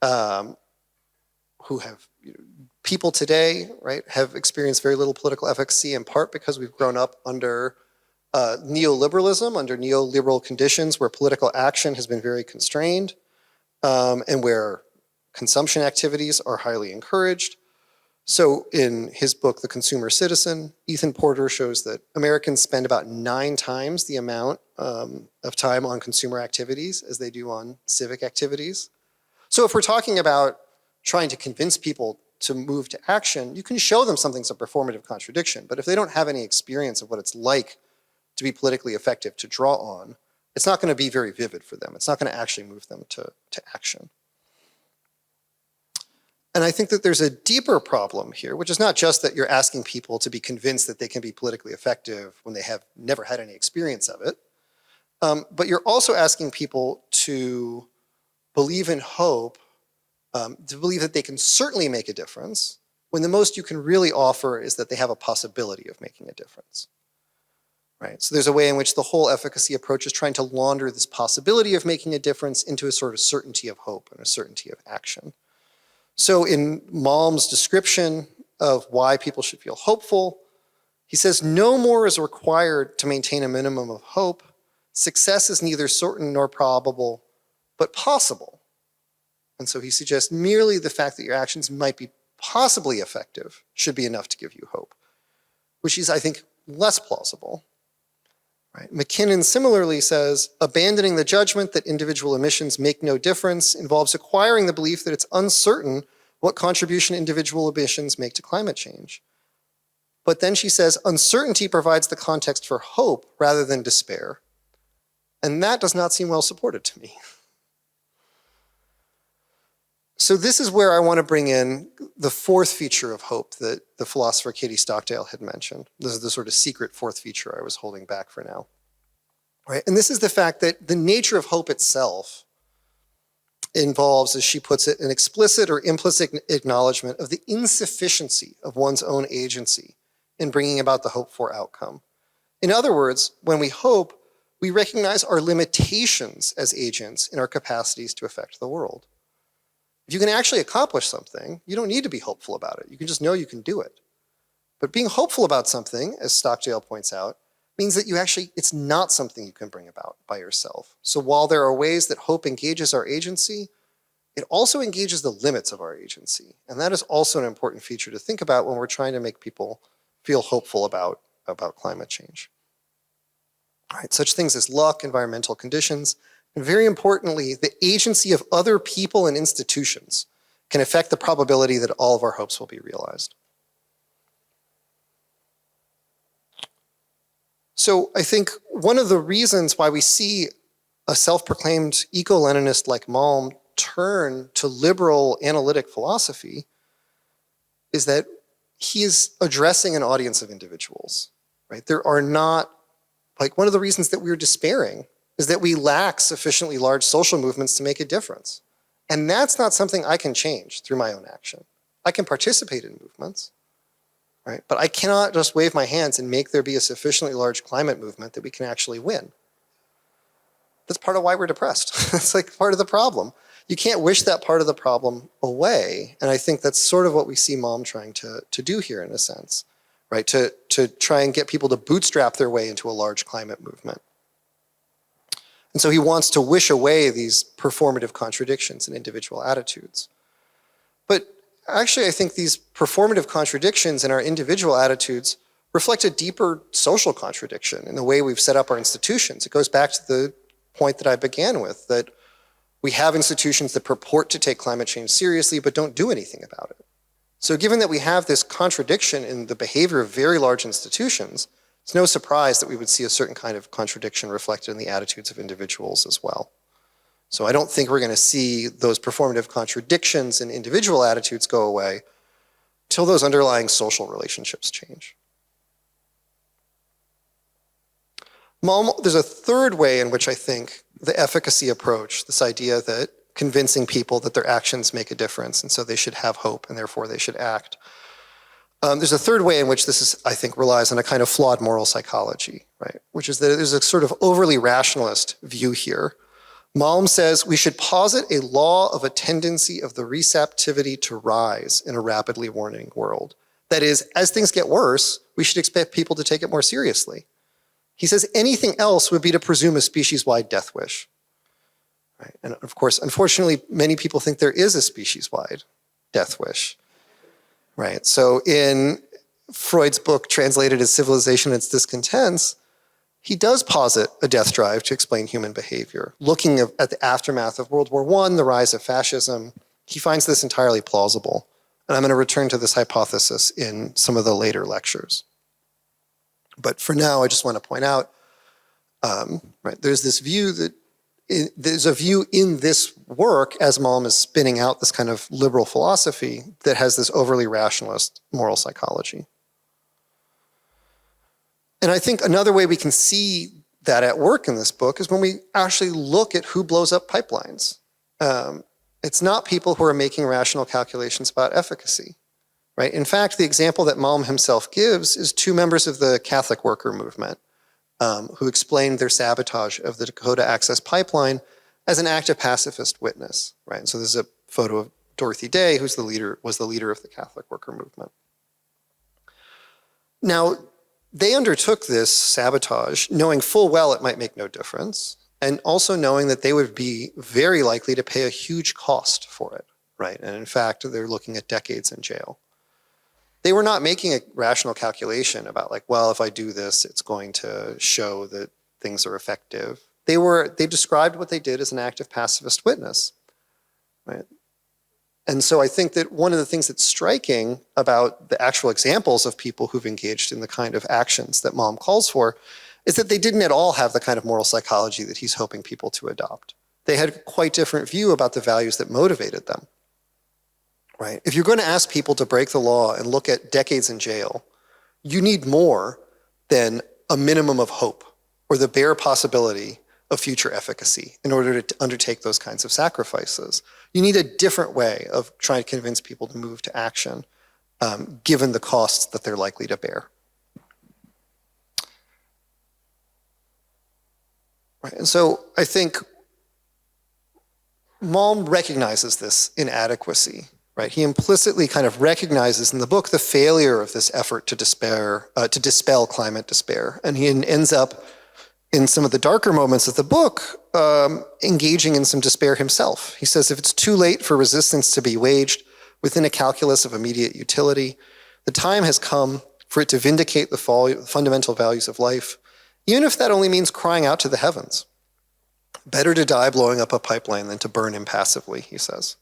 who have, people today, right, have experienced very little political efficacy in part because we've grown up under neoliberalism, under neoliberal conditions where political action has been very constrained. and where consumption activities are highly encouraged. So in his book, The Consumer Citizen, Ethan Porter shows that Americans spend about 9 times the amount of time on consumer activities as they do on civic activities. So if we're talking about trying to convince people to move to action, you can show them something's a performative contradiction, but if they don't have any experience of what it's like to be politically effective to draw on, it's not going to be very vivid for them. It's not going to actually move them to action. And I think that there's a deeper problem here, which is not just that you're asking people to be convinced that they can be politically effective when they have never had any experience of it, but you're also asking people to believe in hope, to believe that they can certainly make a difference, when the most you can really offer is that they have a possibility of making a difference. Right? So there's a way in which the whole efficacy approach is trying to launder this possibility of making a difference into a sort of certainty of hope and a certainty of action. So in Malm's description of why people should feel hopeful, he says, no more is required to maintain a minimum of hope. Success is neither certain nor probable, but possible. And so he suggests merely the fact that your actions might be possibly effective should be enough to give you hope, which is, I think, less plausible. Right? McKinnon similarly says, abandoning the judgment that individual emissions make no difference involves acquiring the belief that it's uncertain what contribution individual emissions make to climate change. But then she says, uncertainty provides the context for hope rather than despair. And that does not seem well supported to me. So this is where I want to bring in the fourth feature of hope that the philosopher Katie Stockdale had mentioned. This is the sort of secret fourth feature I was holding back for now. Right? And this is the fact that the nature of hope itself involves, as she puts it, an explicit or implicit acknowledgement of the insufficiency of one's own agency in bringing about the hoped for outcome. In other words, when we hope, we recognize our limitations as agents in our capacities to affect the world. If you can actually accomplish something, you don't need to be hopeful about it. You can just know you can do it. But being hopeful about something, as Stockdale points out, means that it's not something you can bring about by yourself. So while there are ways that hope engages our agency, it also engages the limits of our agency. And that is also an important feature to think about when we're trying to make people feel hopeful about climate change. All right, such things as luck, environmental conditions, and very importantly, the agency of other people and institutions can affect the probability that all of our hopes will be realized. So I think one of the reasons why we see a self-proclaimed eco-Leninist like Malm turn to liberal analytic philosophy is that he is addressing an audience of individuals, right? There are not, like one of the reasons that we're despairing is that we lack sufficiently large social movements to make a difference. And that's not something I can change through my own action. I can participate in movements, right? But I cannot just wave my hands and make there be a sufficiently large climate movement that we can actually win. That's part of why we're depressed. That's like part of the problem. You can't wish that part of the problem away. And I think that's sort of what we see Malm trying to do here in a sense, right? To try and get people to bootstrap their way into a large climate movement. And so he wants to wish away these performative contradictions in individual attitudes. But actually, I think these performative contradictions in our individual attitudes reflect a deeper social contradiction in the way we've set up our institutions. It goes back to the point that I began with, that we have institutions that purport to take climate change seriously but don't do anything about it. So given that we have this contradiction in the behavior of very large institutions, it's no surprise that we would see a certain kind of contradiction reflected in the attitudes of individuals as well. So I don't think we're going to see those performative contradictions in individual attitudes go away till those underlying social relationships change. There's a third way in which I think the efficacy approach, this idea that convincing people that their actions make a difference and so they should have hope and therefore they should act. There's a third way in which this is, I think, relies on a kind of flawed moral psychology, right? Which is that there's a sort of overly rationalist view here. Malm says we should posit a law of a tendency of the receptivity to rise in a rapidly warming world. That is, as things get worse, we should expect people to take it more seriously. He says anything else would be to presume a species-wide death wish. right? And of course, unfortunately, many people think there is a species-wide death wish, right? So in Freud's book, translated as Civilization and Its Discontents, he does posit a death drive to explain human behavior. Looking at the aftermath of World War I, the rise of fascism, he finds this entirely plausible. And I'm going to return to this hypothesis in some of the later lectures. But for now, I just want to point out, right, there's this view that there's a view in this work, as Malm is spinning out this kind of liberal philosophy, that has this overly rationalist moral psychology. And I think another way we can see that at work in this book is when we actually look at who blows up pipelines. It's not people who are making rational calculations about efficacy, right? In fact, the example that Malm himself gives is two members of the Catholic worker movement who explained their sabotage of the Dakota Access Pipeline as an act of pacifist witness, right? And so this is a photo of Dorothy Day, who's was the leader of the Catholic worker movement. Now, they undertook this sabotage knowing full well it might make no difference, and also knowing that they would be very likely to pay a huge cost for it, right? And in fact, they're looking at decades in jail. They were not making a rational calculation about like, well, if I do this, it's going to show that things are effective. They described what they did as an act of pacifist witness, right? And so I think that one of the things that's striking about the actual examples of people who've engaged in the kind of actions that Malm calls for is that they didn't at all have the kind of moral psychology that he's hoping people to adopt. They had a quite different view about the values that motivated them, right? If you're going to ask people to break the law and look at decades in jail, you need more than a minimum of hope or the bare possibility of future efficacy in order to undertake those kinds of sacrifices. You need a different way of trying to convince people to move to action, given the costs that they're likely to bear. Right. And so I think Malm recognizes this inadequacy, right? He implicitly kind of recognizes in the book the failure of this effort to dispel climate despair. And he ends up, in some of the darker moments of the book, engaging in some despair himself. He says, if it's too late for resistance to be waged within a calculus of immediate utility, the time has come for it to vindicate the fundamental values of life, even if that only means crying out to the heavens. Better to die blowing up a pipeline than to burn impassively, he says.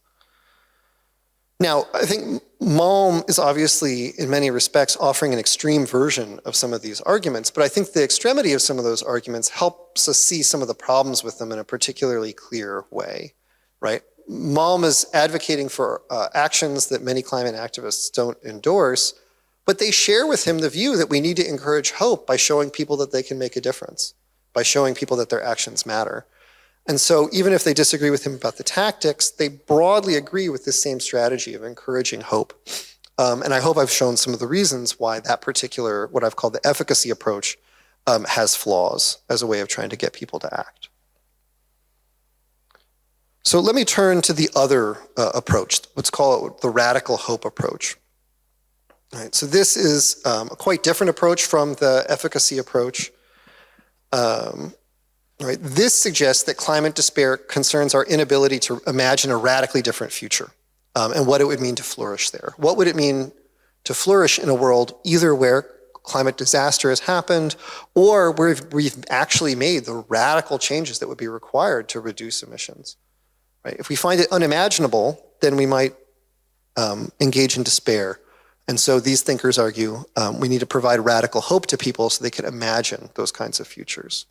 Now, I think Malm is obviously, in many respects, offering an extreme version of some of these arguments, but I think the extremity of some of those arguments helps us see some of the problems with them in a particularly clear way, right? Malm is advocating for actions that many climate activists don't endorse, but they share with him the view that we need to encourage hope by showing people that they can make a difference, by showing people that their actions matter. And so even if they disagree with him about the tactics, they broadly agree with this same strategy of encouraging hope. And I hope I've shown some of the reasons why that particular, what I've called the efficacy approach, has flaws as a way of trying to get people to act. So let me turn to the other approach, let's call it the radical hope approach. All right, so this is a quite different approach from the efficacy approach. Right, this suggests that climate despair concerns our inability to imagine a radically different future and what it would mean to flourish there. What would it mean to flourish in a world either where climate disaster has happened or where we've actually made the radical changes that would be required to reduce emissions? Right? If we find it unimaginable, then we might engage in despair. And so these thinkers argue we need to provide radical hope to people so they can imagine those kinds of futures.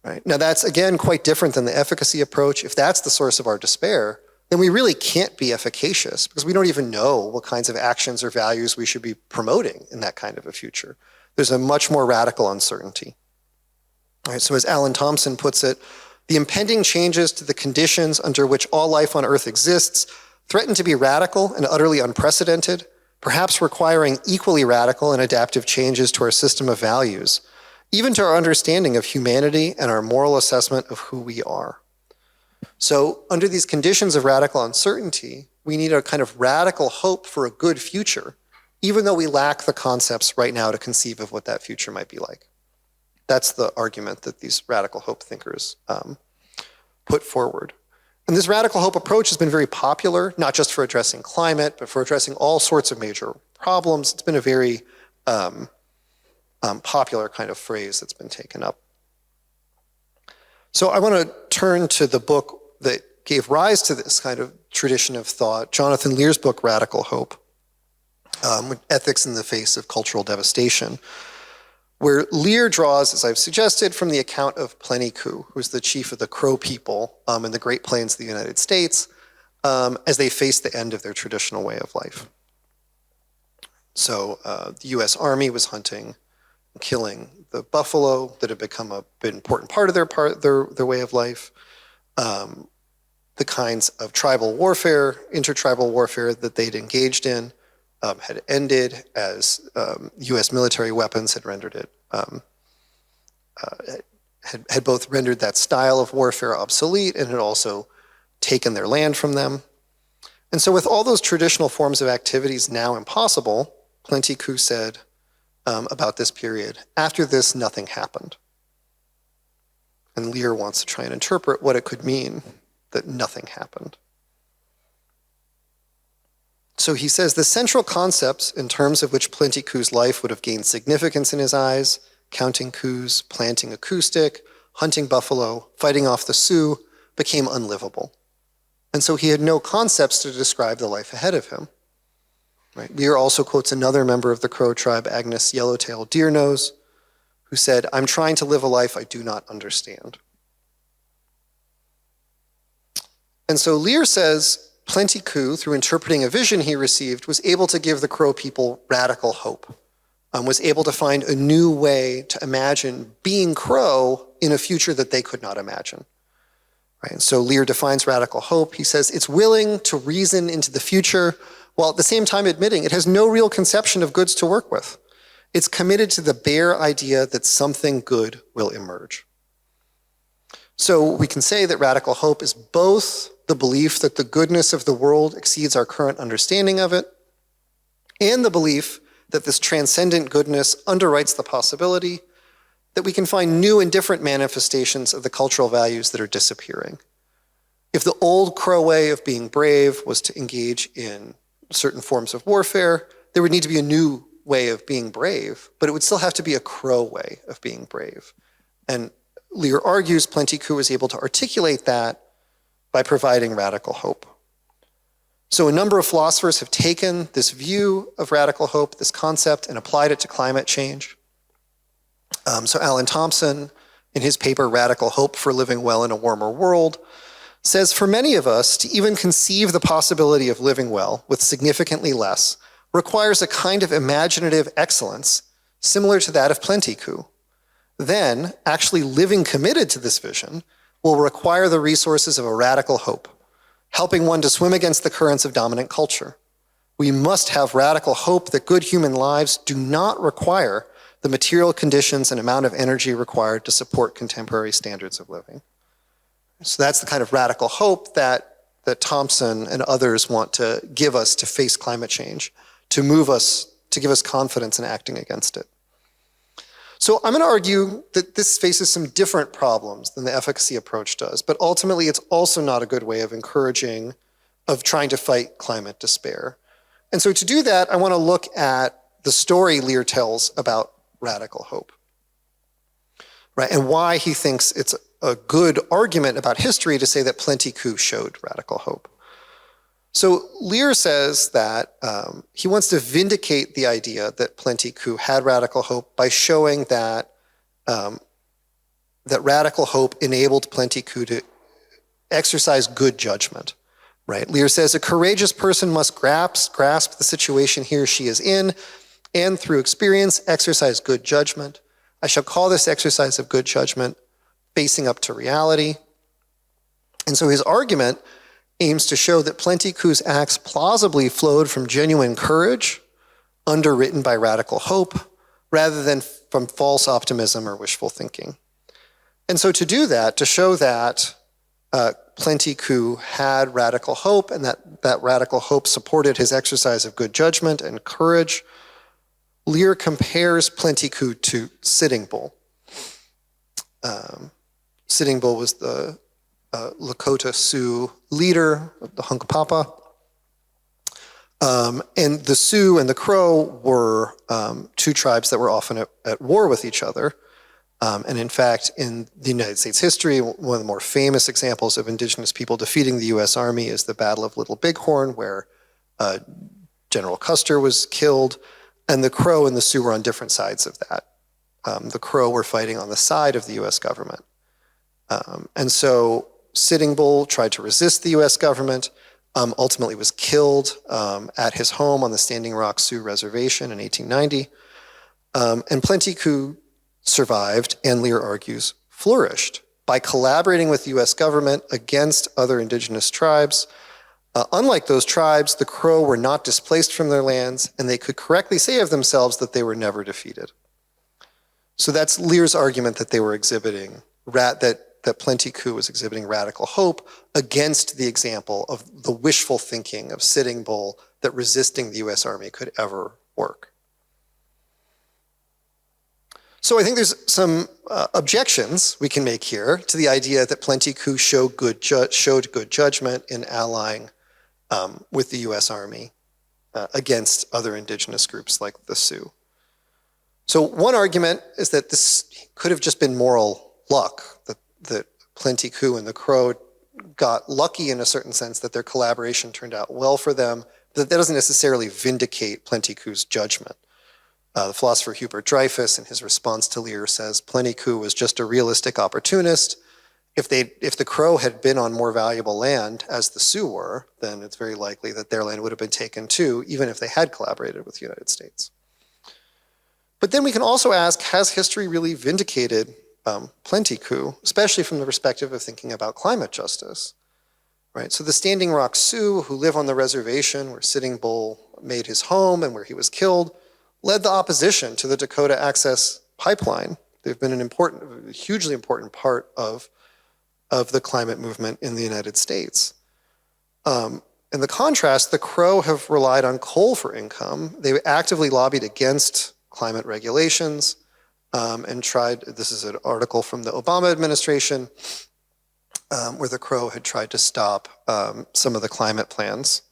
Right. Now that's, again, quite different than the efficacy approach. If that's the source of our despair, then we really can't be efficacious because we don't even know what kinds of actions or values we should be promoting in that kind of a future. There's a much more radical uncertainty. All right, so as Alan Thompson puts it, the impending changes to the conditions under which all life on Earth exists threaten to be radical and utterly unprecedented, perhaps requiring equally radical and adaptive changes to our system of values, even to our understanding of humanity and our moral assessment of who we are. So under these conditions of radical uncertainty, we need a kind of radical hope for a good future, even though we lack the concepts right now to conceive of what that future might be like. That's the argument that these radical hope thinkers put forward. And this radical hope approach has been very popular, not just for addressing climate, but for addressing all sorts of major problems. It's been a very popular kind of phrase that's been taken up. So I want to turn to the book that gave rise to this kind of tradition of thought, Jonathan Lear's book, Radical Hope, Ethics in the Face of Cultural Devastation, where Lear draws, as I've suggested, from the account of Plenty-Coup, who's the chief of the Crow people in the Great Plains of the United States, as they faced the end of their traditional way of life. So the US Army was hunting and killing the buffalo that had become an important part of their way of life. The kinds of tribal warfare, intertribal warfare that they'd engaged in had ended as US military weapons had rendered it, had both rendered that style of warfare obsolete and had also taken their land from them. And so with all those traditional forms of activities now impossible, Plenty-Coup said about this period, after this, nothing happened. And Lear wants to try and interpret what it could mean that nothing happened. So he says the central concepts in terms of which Plenty-Coup's life would have gained significance in his eyes, counting coups, planting acoustic, hunting buffalo, fighting off the Sioux, became unlivable. And so he had no concepts to describe the life ahead of him. Right? Lear also quotes another member of the Crow tribe, Agnes Yellowtail Deernose, who said, "I'm trying to live a life I do not understand." And so Lear says Plenty-Coup, through interpreting a vision he received, was able to give the Crow people radical hope, was able to find a new way to imagine being Crow in a future that they could not imagine. Right? And so Lear defines radical hope. He says it's willing to reason into the future while at the same time admitting it has no real conception of goods to work with. It's committed to the bare idea that something good will emerge. So we can say that radical hope is both the belief that the goodness of the world exceeds our current understanding of it, and the belief that this transcendent goodness underwrites the possibility that we can find new and different manifestations of the cultural values that are disappearing. If the old Crow way of being brave was to engage in certain forms of warfare, there would need to be a new way of being brave, but it would still have to be a Crow way of being brave. And Lear argues Plenty-Coup was able to articulate that by providing radical hope. So a number of philosophers have taken this view of radical hope, this concept, and applied it to climate change. So Alan Thompson, in his paper, Radical Hope for Living Well in a Warmer World, says for many of us to even conceive the possibility of living well with significantly less requires a kind of imaginative excellence similar to that of Plenty-Coup. Then, actually living committed to this vision will require the resources of a radical hope, helping one to swim against the currents of dominant culture. We must have radical hope that good human lives do not require the material conditions and amount of energy required to support contemporary standards of living. So that's the kind of radical hope that Thompson and others want to give us to face climate change, to move us, to give us confidence in acting against it. So I'm going to argue that this faces some different problems than the efficacy approach does, but ultimately it's also not a good way of trying to fight climate despair. And so to do that, I want to look at the story Lear tells about radical hope, right? And why he thinks it's a good argument about history to say that Plenty-Coup showed radical hope. So Lear says that he wants to vindicate the idea that Plenty-Coup had radical hope by showing that that radical hope enabled Plenty-Coup to exercise good judgment, right? Lear says a courageous person must grasp the situation he or she is in and through experience exercise good judgment. I shall call this exercise of good judgment facing up to reality. And so his argument aims to show that Plenty-Coup's acts plausibly flowed from genuine courage, underwritten by radical hope, rather than from false optimism or wishful thinking. And so to do that, to show that Plenty-Coup had radical hope and that radical hope supported his exercise of good judgment and courage, Lear compares Plenty-Coup to Sitting Bull. Sitting Bull was the Lakota Sioux leader, the Hunkpapa. And the Sioux and the Crow were two tribes that were often at war with each other. And in fact, in the United States history, one of the more famous examples of indigenous people defeating the US Army is the Battle of Little Bighorn, where General Custer was killed, and the Crow and the Sioux were on different sides of that. The Crow were fighting on the side of the US government. And so Sitting Bull tried to resist the US government, ultimately was killed at his home on the Standing Rock Sioux Reservation in 1890. And Plenty Coups survived, and Lear argues, flourished by collaborating with the US government against other indigenous tribes. Unlike those tribes, the Crow were not displaced from their lands, and they could correctly say of themselves that they were never defeated. So that's Lear's argument that they were exhibiting, that Plenty Coups was exhibiting radical hope against the example of the wishful thinking of Sitting Bull that resisting the US Army could ever work. So I think there's some objections we can make here to the idea that Plenty Coups showed good judgment in allying with the US Army against other indigenous groups like the Sioux. So one argument is that this could have just been moral luck, that Plenty Coups and the Crow got lucky in a certain sense that their collaboration turned out well for them, but that doesn't necessarily vindicate Plenty Coups' judgment. The philosopher Hubert Dreyfus, in his response to Lear, says Plenty Coups was just a realistic opportunist. If the Crow had been on more valuable land, as the Sioux were, then it's very likely that their land would have been taken too, even if they had collaborated with the United States. But then we can also ask, has history really vindicated Plenty Coups, especially from the perspective of thinking about climate justice? Right? So the Standing Rock Sioux, who live on the reservation where Sitting Bull made his home and where he was killed, led the opposition to the Dakota Access Pipeline. They've been a hugely important part of the climate movement in the United States. In the contrast, the Crow have relied on coal for income. They actively lobbied against climate regulations and tried, this is an article from the Obama administration, where the Crow had tried to stop some of the climate plans.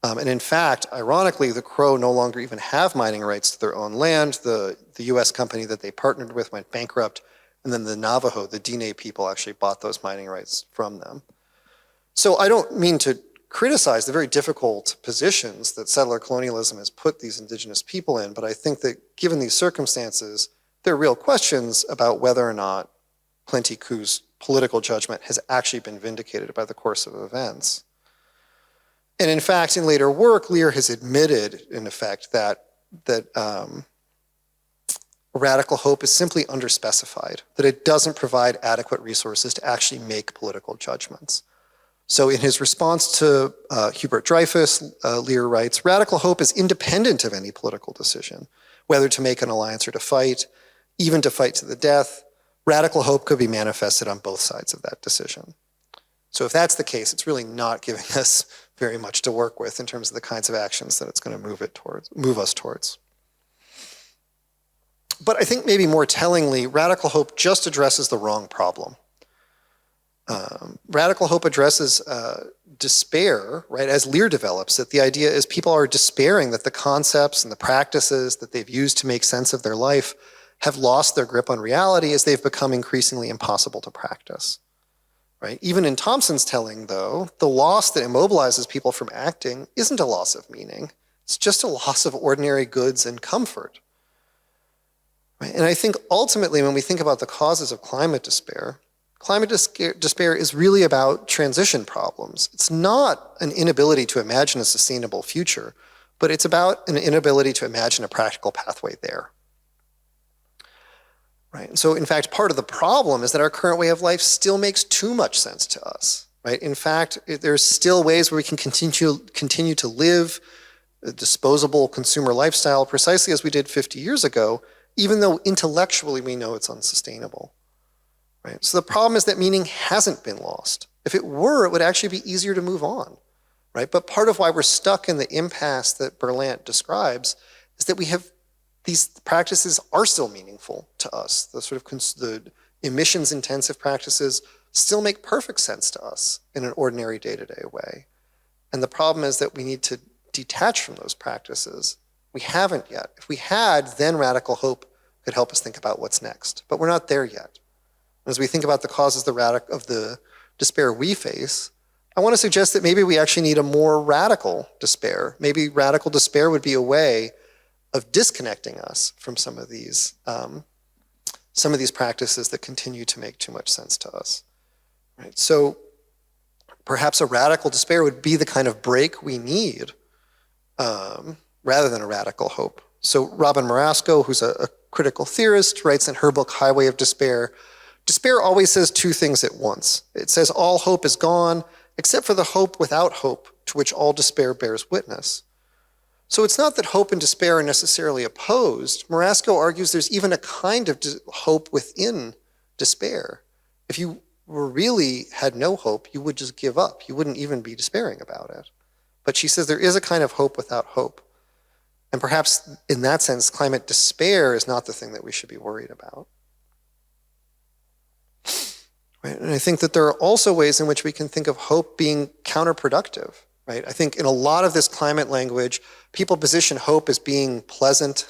And in fact, ironically, the Crow no longer even have mining rights to their own land. The US company that they partnered with went bankrupt, and then the Navajo, the Diné people, actually bought those mining rights from them. So I don't mean to criticize the very difficult positions that settler colonialism has put these indigenous people in, but I think that given these circumstances, there are real questions about whether or not Plenty Coups' political judgment has actually been vindicated by the course of events. And in fact, in later work, Lear has admitted, in effect, that radical hope is simply underspecified, that it doesn't provide adequate resources to actually make political judgments. So in his response to Hubert Dreyfus, Lear writes, radical hope is independent of any political decision, whether to make an alliance or to fight, even to fight to the death. Radical hope could be manifested on both sides of that decision. So if that's the case, it's really not giving us very much to work with in terms of the kinds of actions that it's going to move us towards. But I think maybe more tellingly, radical hope just addresses the wrong problem. Radical hope addresses despair, right, as Lear develops it. The idea is people are despairing that the concepts and the practices that they've used to make sense of their life have lost their grip on reality as they've become increasingly impossible to practice. Right? Even in Thompson's telling, though, the loss that immobilizes people from acting isn't a loss of meaning. It's just a loss of ordinary goods and comfort. Right? And I think ultimately when we think about the causes of climate despair is really about transition problems. It's not an inability to imagine a sustainable future, but it's about an inability to imagine a practical pathway there. Right? And so in fact, part of the problem is that our current way of life still makes too much sense to us. Right? In fact, there's still ways where we can continue to live a disposable consumer lifestyle precisely as we did 50 years ago, even though intellectually we know it's unsustainable. Right? So the problem is that meaning hasn't been lost. If it were, it would actually be easier to move on. Right? But part of why we're stuck in the impasse that Berlant describes is that we have these practices are still meaningful to us. The sort of the emissions-intensive practices still make perfect sense to us in an ordinary day-to-day way. And the problem is that we need to detach from those practices. We haven't yet. If we had, then radical hope could help us think about what's next. But we're not there yet. As we think about the causes of the despair we face, I want to suggest that maybe we actually need a more radical despair. Maybe radical despair would be a way of disconnecting us from some of these practices that continue to make too much sense to us. Right? So perhaps a radical despair would be the kind of break we need rather than a radical hope. So Robin Marasco, who's a critical theorist, writes in her book, Highway of Despair, despair always says two things at once. It says all hope is gone, except for the hope without hope, to which all despair bears witness. So it's not that hope and despair are necessarily opposed. Marasco argues there's even a kind of hope within despair. If you really had no hope, you would just give up. You wouldn't even be despairing about it. But she says there is a kind of hope without hope. And perhaps in that sense, climate despair is not the thing that we should be worried about. Right? And I think that there are also ways in which we can think of hope being counterproductive. Right? I think in a lot of this climate language, people position hope as being pleasant.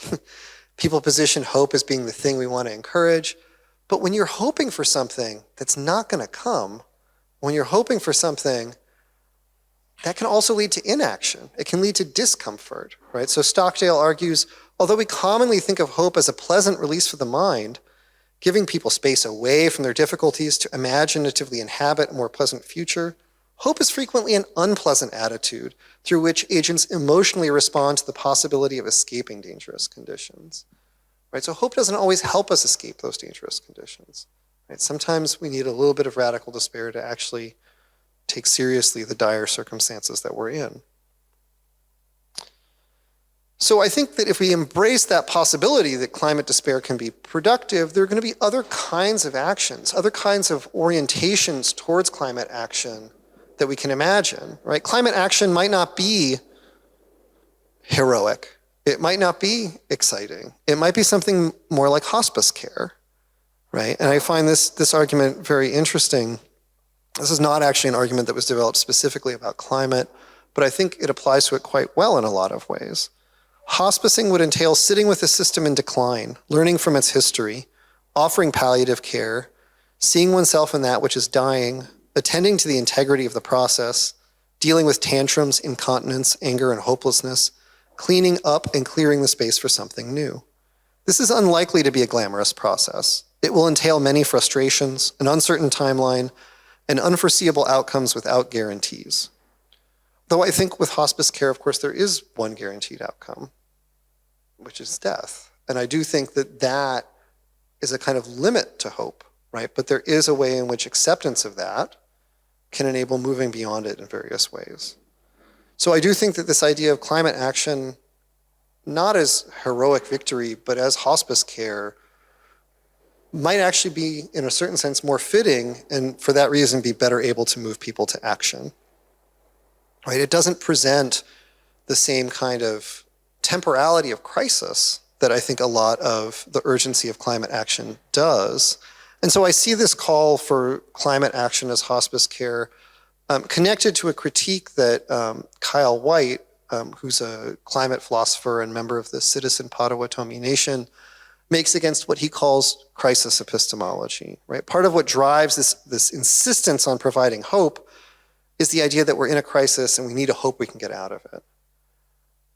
People position hope as being the thing we want to encourage. But when you're hoping for something that's not going to come, when you're hoping for something, that can also lead to inaction. It can lead to discomfort, right? So Stockdale argues, although we commonly think of hope as a pleasant release for the mind, giving people space away from their difficulties to imaginatively inhabit a more pleasant future, hope is frequently an unpleasant attitude through which agents emotionally respond to the possibility of escaping dangerous conditions. Right? So hope doesn't always help us escape those dangerous conditions. Right? Sometimes we need a little bit of radical despair to actually take seriously the dire circumstances that we're in. So I think that if we embrace that possibility that climate despair can be productive, there are going to be other kinds of actions, other kinds of orientations towards climate action that we can imagine, right? Climate action might not be heroic. It might not be exciting. It might be something more like hospice care, right? And I find this argument very interesting. This is not actually an argument that was developed specifically about climate, but I think it applies to it quite well in a lot of ways. Hospicing would entail sitting with a system in decline, learning from its history, offering palliative care, seeing oneself in that which is dying, attending to the integrity of the process, dealing with tantrums, incontinence, anger, and hopelessness, cleaning up and clearing the space for something new. This is unlikely to be a glamorous process. It will entail many frustrations, an uncertain timeline, and unforeseeable outcomes without guarantees. Though I think with hospice care, of course, there is one guaranteed outcome, which is death. And I do think that that is a kind of limit to hope, right? But there is a way in which acceptance of that can enable moving beyond it in various ways. So I do think that this idea of climate action, not as heroic victory, but as hospice care, might actually be, in a certain sense, more fitting, and for that reason be better able to move people to action. Right? It doesn't present the same kind of temporality of crisis that I think a lot of the urgency of climate action does. And so I see this call for climate action as hospice care connected to a critique that Kyle White, who's a climate philosopher and member of the Citizen Potawatomi Nation, makes against what he calls crisis epistemology. Right? Part of what drives this insistence on providing hope is the idea that we're in a crisis and we need to hope we can get out of it.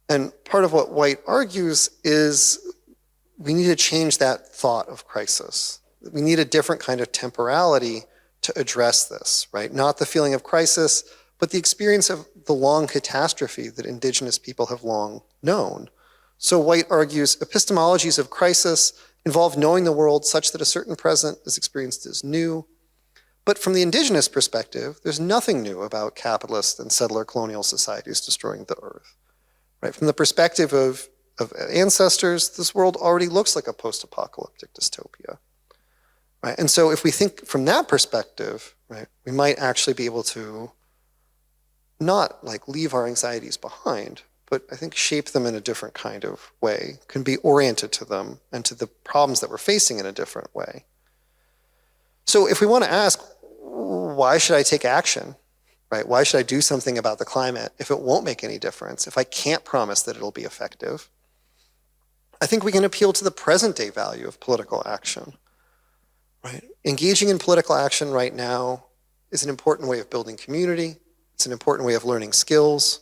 And part of what White argues is we need to change that thought of crisis. We need a different kind of temporality to address this, right? Not the feeling of crisis, but the experience of the long catastrophe that indigenous people have long known. So White argues epistemologies of crisis involve knowing the world such that a certain present is experienced as new. But from the indigenous perspective, there's nothing new about capitalist and settler colonial societies destroying the earth. Right? From the perspective of ancestors, this world already looks like a post-apocalyptic dystopia. Right? And so if we think from that perspective, right, we might actually be able to not like leave our anxieties behind, but I think shape them in a different kind of way, can be oriented to them and to the problems that we're facing in a different way. So if we want to ask, why should I take action, right? Why should I do something about the climate if it won't make any difference, if I can't promise that it'll be effective? I think we can appeal to the present day value of political action, right? Engaging in political action right now is an important way of building community. It's an important way of learning skills.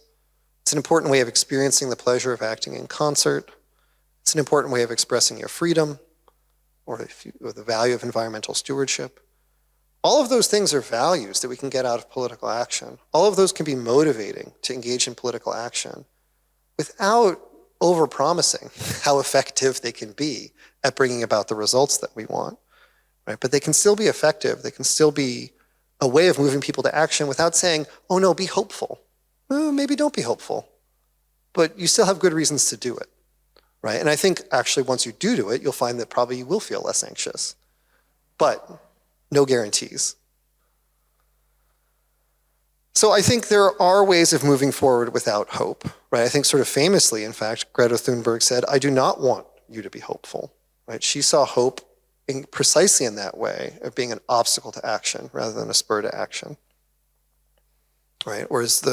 It's an important way of experiencing the pleasure of acting in concert. It's an important way of expressing your freedom or the value of environmental stewardship. All of those things are values that we can get out of political action. All of those can be motivating to engage in political action without over-promising how effective they can be at bringing about the results that we want, right? But they can still be effective. They can still be a way of moving people to action without saying, oh no, be hopeful. Well, maybe don't be hopeful, but you still have good reasons to do it, right? And I think actually once you do it, you'll find that probably you will feel less anxious, but no guarantees. So I think there are ways of moving forward without hope, right? I think sort of famously, in fact, Greta Thunberg said, I do not want you to be hopeful, right? She saw hope precisely in that way of being an obstacle to action rather than a spur to action, right? Whereas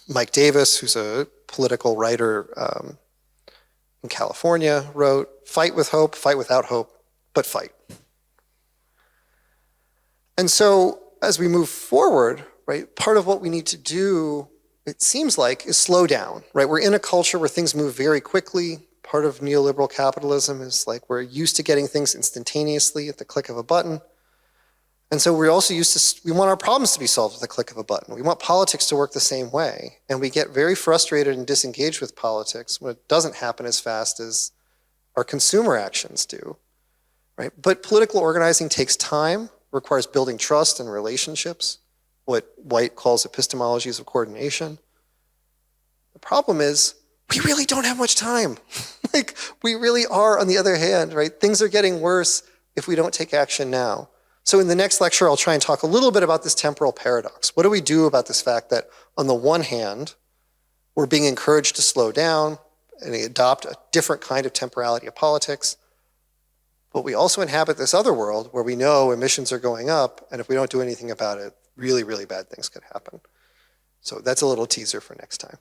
Mike Davis, who's a political writer in California, wrote, fight with hope, fight without hope, but fight. And so as we move forward, right, part of what we need to do, it seems like, is slow down, right? We're in a culture where things move very quickly. Part of neoliberal capitalism is like we're used to getting things instantaneously at the click of a button. And so we're also used to, we want our problems to be solved with the click of a button. We want politics to work the same way. And we get very frustrated and disengaged with politics when it doesn't happen as fast as our consumer actions do, right? But political organizing takes time, requires building trust and relationships, what White calls epistemologies of coordination. The problem is, we really don't have much time. Like, we really are, on the other hand, right? Things are getting worse if we don't take action now. So in the next lecture, I'll try and talk a little bit about this temporal paradox. What do we do about this fact that, on the one hand, we're being encouraged to slow down and adopt a different kind of temporality of politics, but we also inhabit this other world where we know emissions are going up, and if we don't do anything about it, really, really bad things could happen. So that's a little teaser for next time.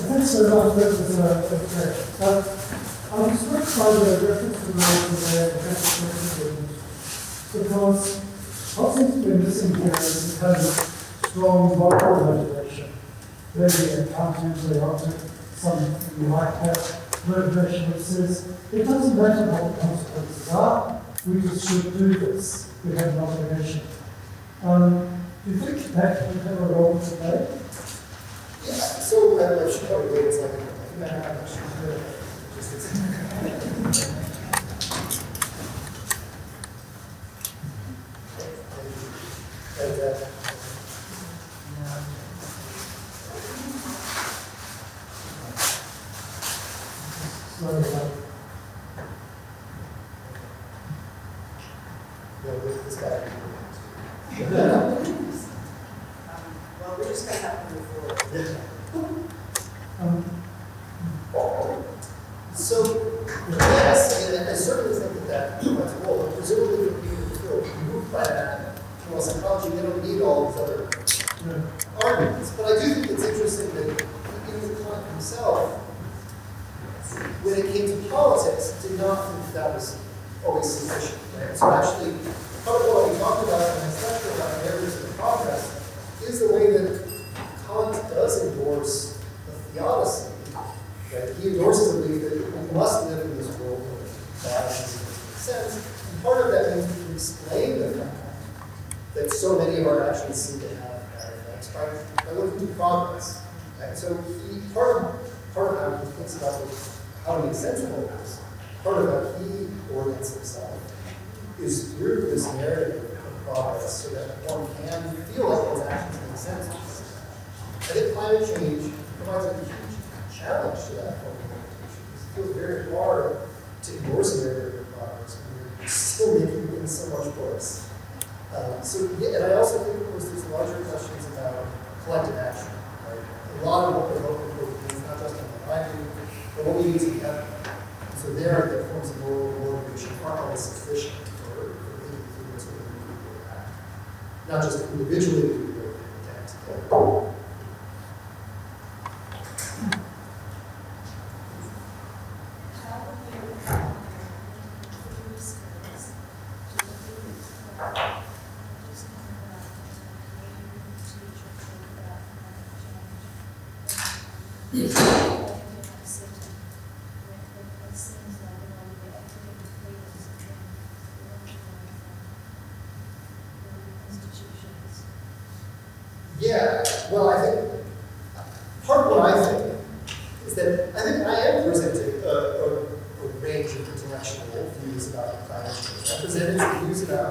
Thanks so much. That was great. I was struck by the reference to the because what seems to be missing here is a kind of strong moral motivation. Maybe a counter some you might have motivation that says it doesn't matter what the consequences are, we just should do this. We have an obligation. Do you think that would have a role to play? Yeah, so I should probably wait a second. Well, we're just going to have to move forward. So, yes, I certainly think that provides a role. Presumably, for people who feel moved by that, well, psychology, they don't need all these other arguments. But I do think it's interesting that even Kant himself, when it came to politics, did not think that was always sufficient. Right? So actually, part of what we talked about in this lecture about narratives of progress is the way that Kant does endorse the theodicy. Right? He endorses the belief that we must live in this world where God makes sense. And part of that means we can explain the fact that so many of our actions seem to have bad effects by looking at progress. Right? So part of how he thinks about how to make sense of all this, part of how he orients himself is through this narrative of progress so that one can feel like those actions make sense. I think climate change provides a huge challenge to that form of meditation. It feels very hard to endorse a narrative of progress when you're still making things so much worse. And I also think there's these larger questions about collective action. Right? A lot of what we're looking for is not just on what I do, but what we do together. So there, the forms of motivation aren't always sufficient for individuals to act. Not just individually, but act together. Yeah, well, I think part of what I think is that I think I am presenting a range of intellectual views about climate change. I presented some views about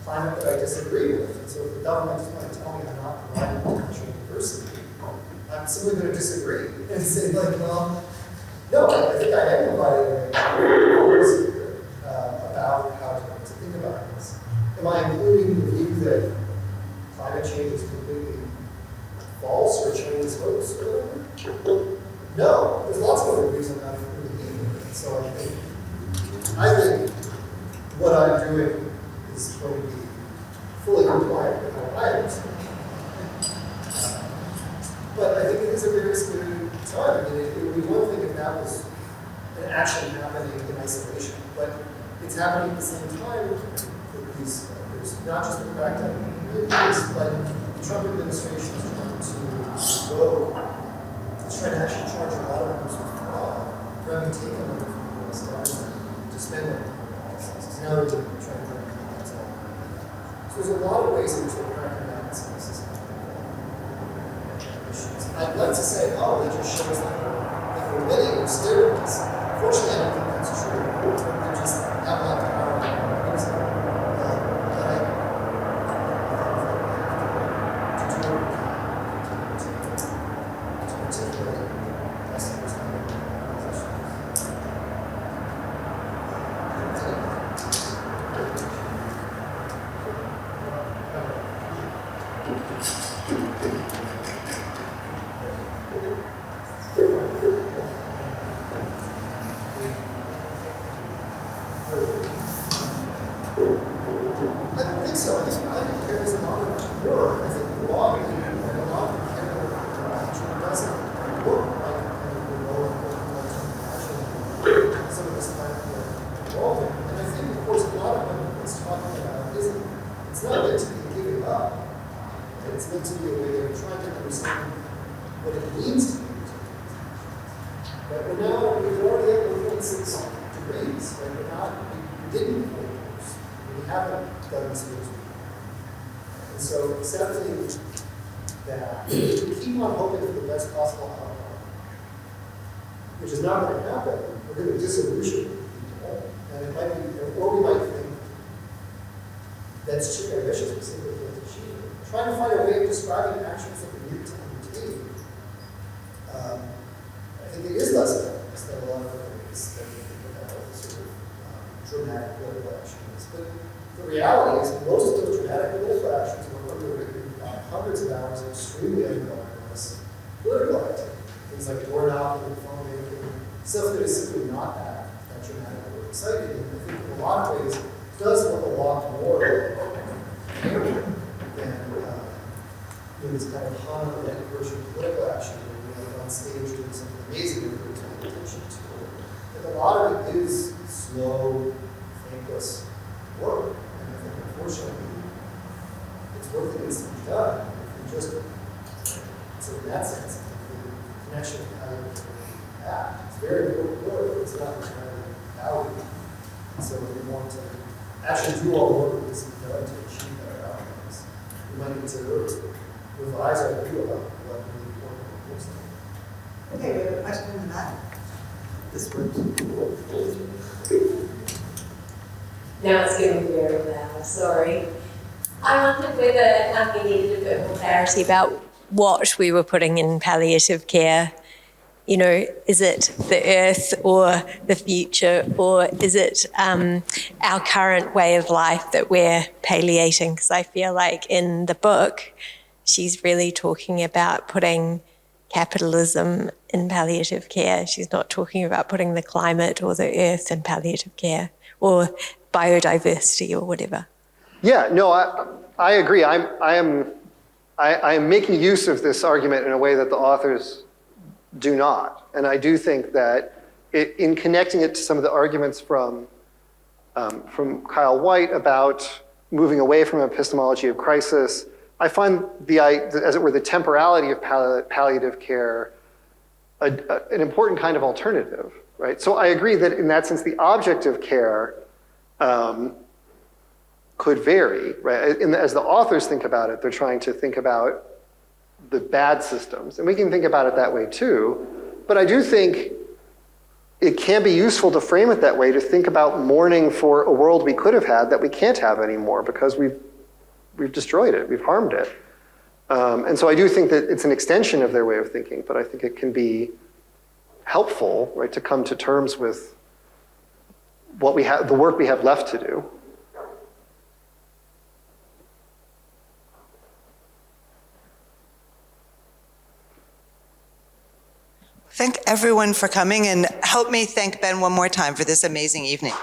climate that I disagree with. And so if the government just want to tell me I'm not providing intellectual diversity, I'm simply going to disagree and say, like, well, no, I think I am providing a range of views about how to think about this. Am I including the view that climate change is completely false or Chinese hoax or whatever? No, there's lots of other reasons I'm not including either. So I think what I'm doing is going to be fully compliant with how I understand it. But I think it is a very scary time. I mean, it would be one thing if that was an action happening in isolation, but it's happening at the same time with these, there's not just the crackdown on communities, but the Trump administration is trying to go, it's trying to actually charge a lot of members with fraud for having taken money from the US government to spend on policies. Now they're trying to bring it down. So there's a lot of ways in which they're cracking down on some of this. I'd like to say, oh, they just shows that we're many steroids. Fortunately, I don't think that's true. They just have a lot of power and use it. But I to do what we can to articulate customers and I don't think so. I think there is a lot of work. I think the law and a lot of actually doesn't work like the law and some of this kind of involvement. And I think, of course, a lot of what it's talking about isn't, it's not meant to be giving up. It's meant to be a way of trying to understand what it means to be. But we've already at 1.6 degrees. Right? We're not, we didn't we haven't done this for and so accepting that if we keep on hoping for the best possible outcome, which is not going to happen, we're going to disillusion people, and it might be, or we might think that's too ambitious, we simply can't achieve it. Trying to find a way of describing actions that we need to undertake. I think it is less ambitious than a lot of other ways that we think about sort of dramatic political actions. But the reality is that most of those dramatic political actions were underwritten by hundreds of hours of extremely unbiased political activity. Things like door knocking, phone banking, stuff that is simply not that dramatic or exciting. And I think in a lot of ways, it does look a lot more than this kind of hum-and version of political action where we're on stage doing something amazing that we're paying attention to. And a lot of it is slow, thankless work. And I think, unfortunately, it's work that needs to be done. If we just, so in that sense, the connection to how you act, it's very important work, it's not entirely valued. So if we want to actually do all the work that needs to be done to achieve better outcomes, we might need to revise our view about what really important work looks like. Okay, we have a question in the back. This works. Now it's getting very loud, sorry. I wondered whether we needed a bit more clarity about what we were putting in palliative care. You know, is it the earth or the future, or is it our current way of life that we're palliating? Because I feel like in the book, she's really talking about putting capitalism in palliative care. She's not talking about putting the climate or the earth in palliative care or biodiversity or whatever. Yeah, no, I agree. I am making use of this argument in a way that the authors do not. And I do think that in connecting it to some of the arguments from Kyle White about moving away from epistemology of crisis, I find as it were, the temporality of palliative care an important kind of alternative, right? So I agree that in that sense, the object of care could vary, right? As the authors think about it, they're trying to think about the bad systems, and we can think about it that way too. But I do think it can be useful to frame it that way, to think about mourning for a world we could have had that we can't have anymore because we've destroyed it, we've harmed it. And so I do think that it's an extension of their way of thinking, but I think it can be helpful, right, to come to terms with what we have, the work we have left to do. Thank everyone for coming, and help me thank Ben one more time for this amazing evening.